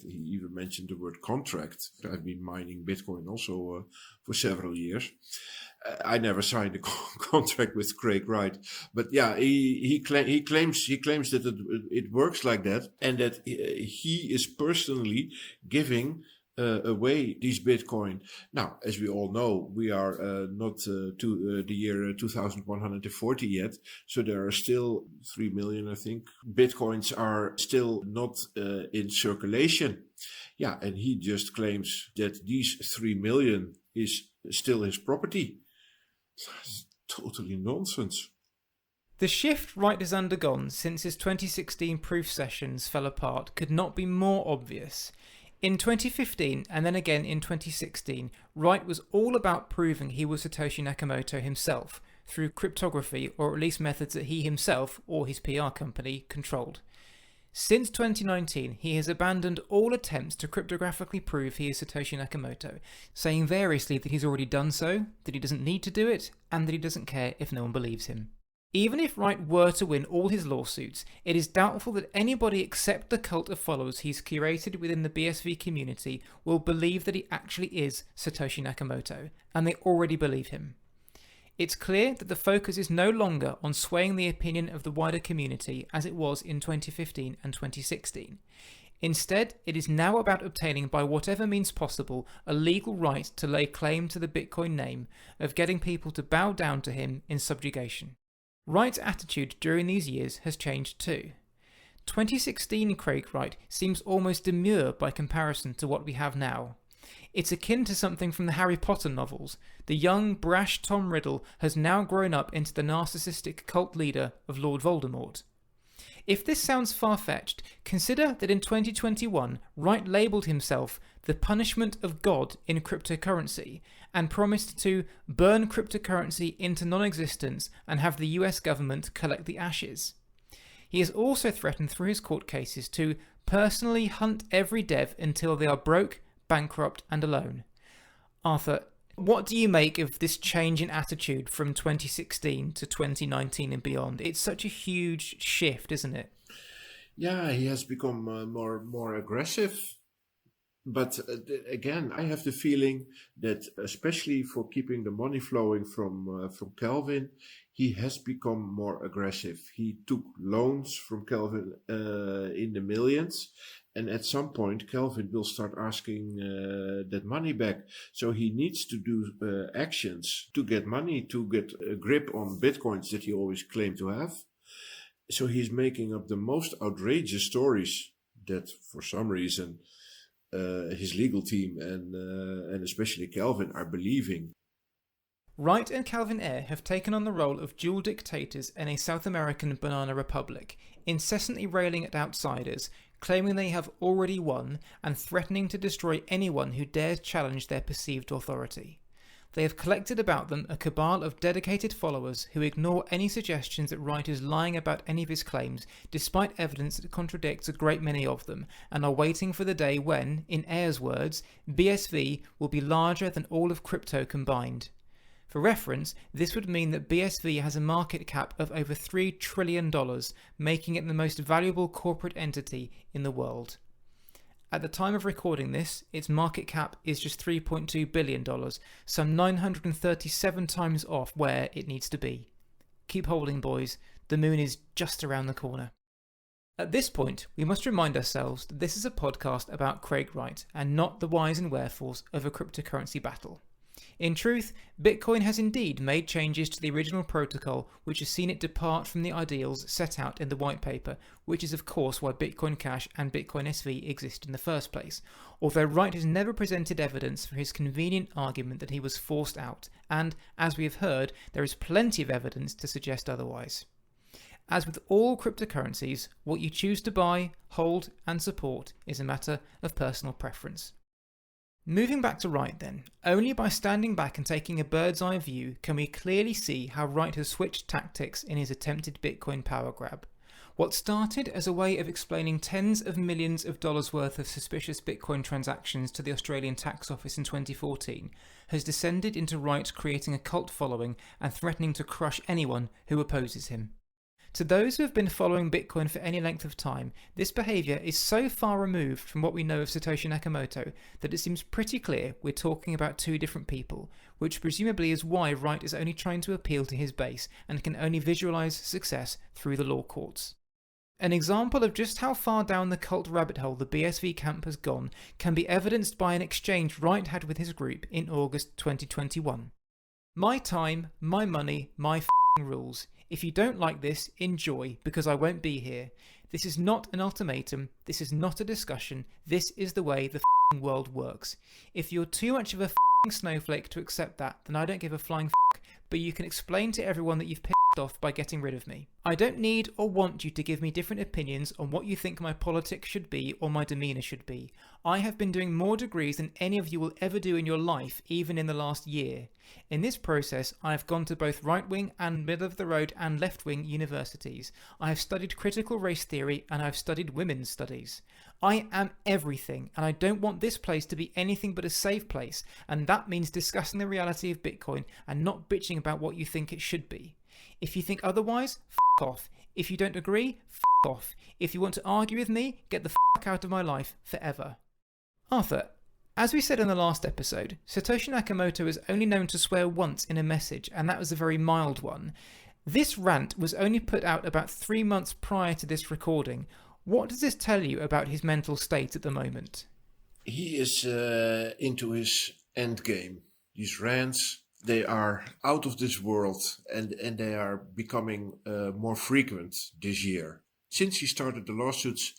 he even mentioned the word contract. I've been mining Bitcoin also for several years. I never signed a contract with Craig Wright, but yeah, he claims that it works like that, and that he is personally giving away these Bitcoin. Now, as we all know, we are not to the year 2140 yet, so there are still 3 million, I think, Bitcoins are still not in circulation. Yeah, and he just claims that these 3 million is still his property. It's totally nonsense. The shift Wright has undergone since his 2016 proof sessions fell apart could not be more obvious. In 2015 and then again in 2016, Wright was all about proving he was Satoshi Nakamoto himself through cryptography, or at least methods that he himself or his PR company controlled. Since 2019, he has abandoned all attempts to cryptographically prove he is Satoshi Nakamoto, saying variously that he's already done so, that he doesn't need to do it, and that he doesn't care if no one believes him. Even if Wright were to win all his lawsuits, it is doubtful that anybody except the cult of followers he's curated within the BSV community will believe that he actually is Satoshi Nakamoto, and they already believe him. It's clear that the focus is no longer on swaying the opinion of the wider community as it was in 2015 and 2016. Instead, it is now about obtaining by whatever means possible a legal right to lay claim to the Bitcoin name, of getting people to bow down to him in subjugation. Wright's attitude during these years has changed too. 2016 Craig Wright seems almost demure by comparison to what we have now. It's akin to something from the Harry Potter novels. The young, brash Tom Riddle has now grown up into the narcissistic cult leader of Lord Voldemort. If this sounds far-fetched, consider that in 2021, Wright labelled himself the punishment of God in cryptocurrency, and promised to burn cryptocurrency into non-existence and have the US government collect the ashes. He has also threatened through his court cases to personally hunt every dev until they are broke, bankrupt and alone. Arthur, what do you make of this change in attitude from 2016 to 2019 and beyond? It's such a huge shift, isn't it? Yeah, he has become more aggressive. But again, I have the feeling that especially for keeping the money flowing from Kelvin, he has become more aggressive. He took loans from Kelvin in the millions. And at some point, Kelvin will start asking that money back. So he needs to do actions to get money, to get a grip on Bitcoins that he always claimed to have. So he's making up the most outrageous stories that for some reason his legal team and especially Kelvin are believing. Wright and Calvin Ayre have taken on the role of dual dictators in a South American banana republic, incessantly railing at outsiders, claiming they have already won, and threatening to destroy anyone who dares challenge their perceived authority. They have collected about them a cabal of dedicated followers who ignore any suggestions that Wright is lying about any of his claims, despite evidence that contradicts a great many of them, and are waiting for the day when, in Ayre's words, BSV will be larger than all of crypto combined. For reference, this would mean that BSV has a market cap of over $3 trillion, making it the most valuable corporate entity in the world. At the time of recording this, its market cap is just $3.2 billion, some 937 times off where it needs to be. Keep holding, boys, the moon is just around the corner. At this point, we must remind ourselves that this is a podcast about Craig Wright, and not the whys and wherefores of a cryptocurrency battle. In truth, Bitcoin has indeed made changes to the original protocol which has seen it depart from the ideals set out in the white paper, which is of course why Bitcoin Cash and Bitcoin SV exist in the first place, although Wright has never presented evidence for his convenient argument that he was forced out, and, as we have heard, there is plenty of evidence to suggest otherwise. As with all cryptocurrencies, what you choose to buy, hold and support is a matter of personal preference. Moving back to Wright then, only by standing back and taking a bird's eye view can we clearly see how Wright has switched tactics in his attempted Bitcoin power grab. What started as a way of explaining tens of millions of dollars worth of suspicious Bitcoin transactions to the Australian Tax Office in 2014 has descended into Wright creating a cult following and threatening to crush anyone who opposes him. To those who have been following Bitcoin for any length of time, this behaviour is so far removed from what we know of Satoshi Nakamoto that it seems pretty clear we're talking about two different people, which presumably is why Wright is only trying to appeal to his base and can only visualise success through the law courts. An example of just how far down the cult rabbit hole the BSV camp has gone can be evidenced by an exchange Wright had with his group in August 2021. My time, my money, my f***ing rules. If you don't like this, enjoy, because I won't be here. This is not an ultimatum, this is not a discussion, this is the way the f***ing world works. If you're too much of a f***ing snowflake to accept that, then I don't give a flying f***, but you can explain to everyone that you've pissed off by getting rid of me. I don't need or want you to give me different opinions on what you think my politics should be or my demeanour should be. I have been doing more degrees than any of you will ever do in your life, even in the last year. In this process, I have gone to both right-wing and middle-of-the-road and left-wing universities. I have studied critical race theory and I have studied women's studies. I am everything, and I don't want this place to be anything but a safe place, and that means discussing the reality of Bitcoin and not bitching about what you think it should be. If you think otherwise, f*** off. If you don't agree, f*** off. If you want to argue with me, get the f*** out of my life forever. Arthur, as we said in the last episode, Satoshi Nakamoto is only known to swear once in a message, and that was a very mild one. This rant was only put out about 3 months prior to this recording. What does this tell you about his mental state at the moment? He is into his end game. These rants, they are out of this world, and they are becoming more frequent this year. Since he started the lawsuits,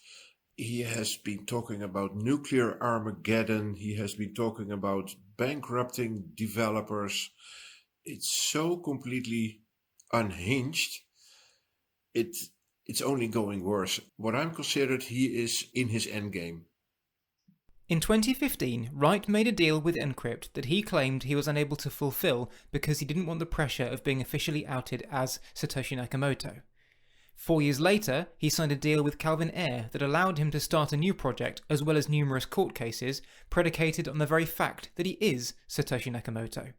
he has been talking about nuclear Armageddon. He has been talking about bankrupting developers. It's so completely unhinged. It's only going worse. What I'm considered, he is in his endgame. In 2015, Wright made a deal with nCrypt that he claimed he was unable to fulfill because he didn't want the pressure of being officially outed as Satoshi Nakamoto. 4 years later, he signed a deal with Calvin Ayre that allowed him to start a new project as well as numerous court cases predicated on the very fact that he is Satoshi Nakamoto.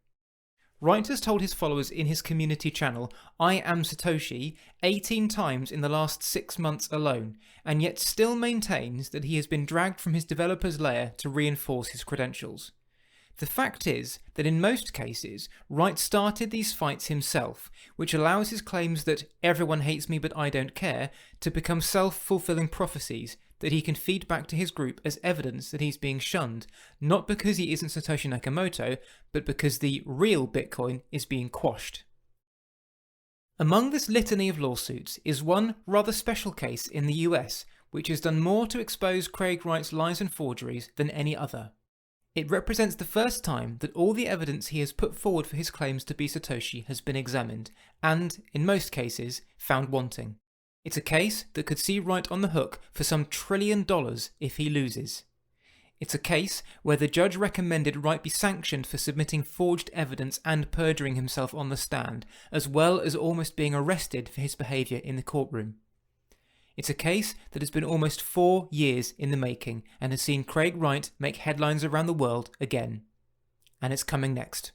Wright has told his followers in his community channel, "I am Satoshi," 18 times in the last 6 months alone, and yet still maintains that he has been dragged from his developer's lair to reinforce his credentials. The fact is that in most cases, Wright started these fights himself, which allows his claims that "everyone hates me but I don't care" to become self-fulfilling prophecies that he can feed back to his group as evidence that he's being shunned, not because he isn't Satoshi Nakamoto, but because the real Bitcoin is being quashed. Among this litany of lawsuits is one rather special case in the US, which has done more to expose Craig Wright's lies and forgeries than any other. It represents the first time that all the evidence he has put forward for his claims to be Satoshi has been examined, and, in most cases, found wanting. It's a case that could see Wright on the hook for some $1 trillion if he loses. It's a case where the judge recommended Wright be sanctioned for submitting forged evidence and perjuring himself on the stand, as well as almost being arrested for his behaviour in the courtroom. It's a case that has been almost 4 years in the making and has seen Craig Wright make headlines around the world again. And it's coming next.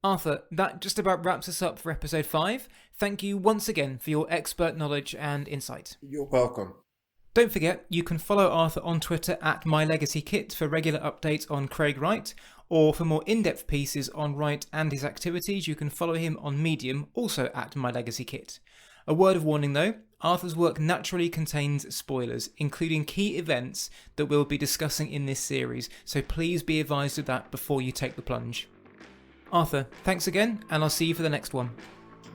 Arthur, that just about wraps us up for episode 5. Thank you once again for your expert knowledge and insight. You're welcome. Don't forget, you can follow Arthur on Twitter at MyLegacyKit for regular updates on Craig Wright, or for more in-depth pieces on Wright and his activities, you can follow him on Medium, also at MyLegacyKit. A word of warning though, Arthur's work naturally contains spoilers, including key events that we'll be discussing in this series, so please be advised of that before you take the plunge. Arthur, thanks again, and I'll see you for the next one.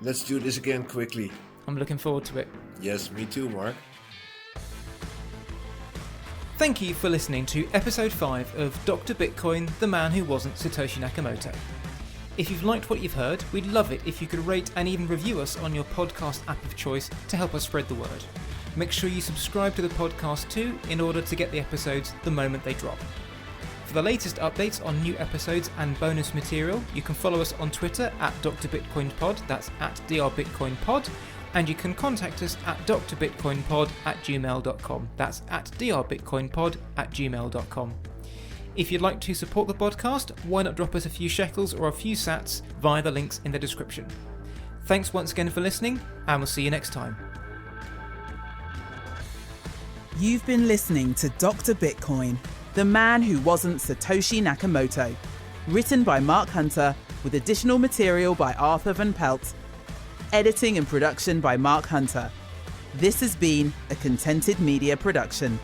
Let's do this again quickly. I'm looking forward to it. Yes, me too, Mark. Thank you for listening to episode 5 of Dr. Bitcoin, the man who wasn't Satoshi Nakamoto. If you've liked what you've heard, we'd love it if you could rate and even review us on your podcast app of choice to help us spread the word. Make sure you subscribe to the podcast too in order to get the episodes the moment they drop. For the latest updates on new episodes and bonus material, you can follow us on Twitter at DrBitcoinPod, that's at DrBitcoinPod, and you can contact us at drbitcoinpod@gmail.com, that's at drbitcoinpod@gmail.com. If you'd like to support the podcast, why not drop us a few shekels or a few sats via the links in the description. Thanks once again for listening, and we'll see you next time. You've been listening to Dr. Bitcoin, the man who wasn't Satoshi Nakamoto. Written by Mark Hunter, with additional material by Arthur Van Pelt. Editing and production by Mark Hunter. This has been a Contented Media production.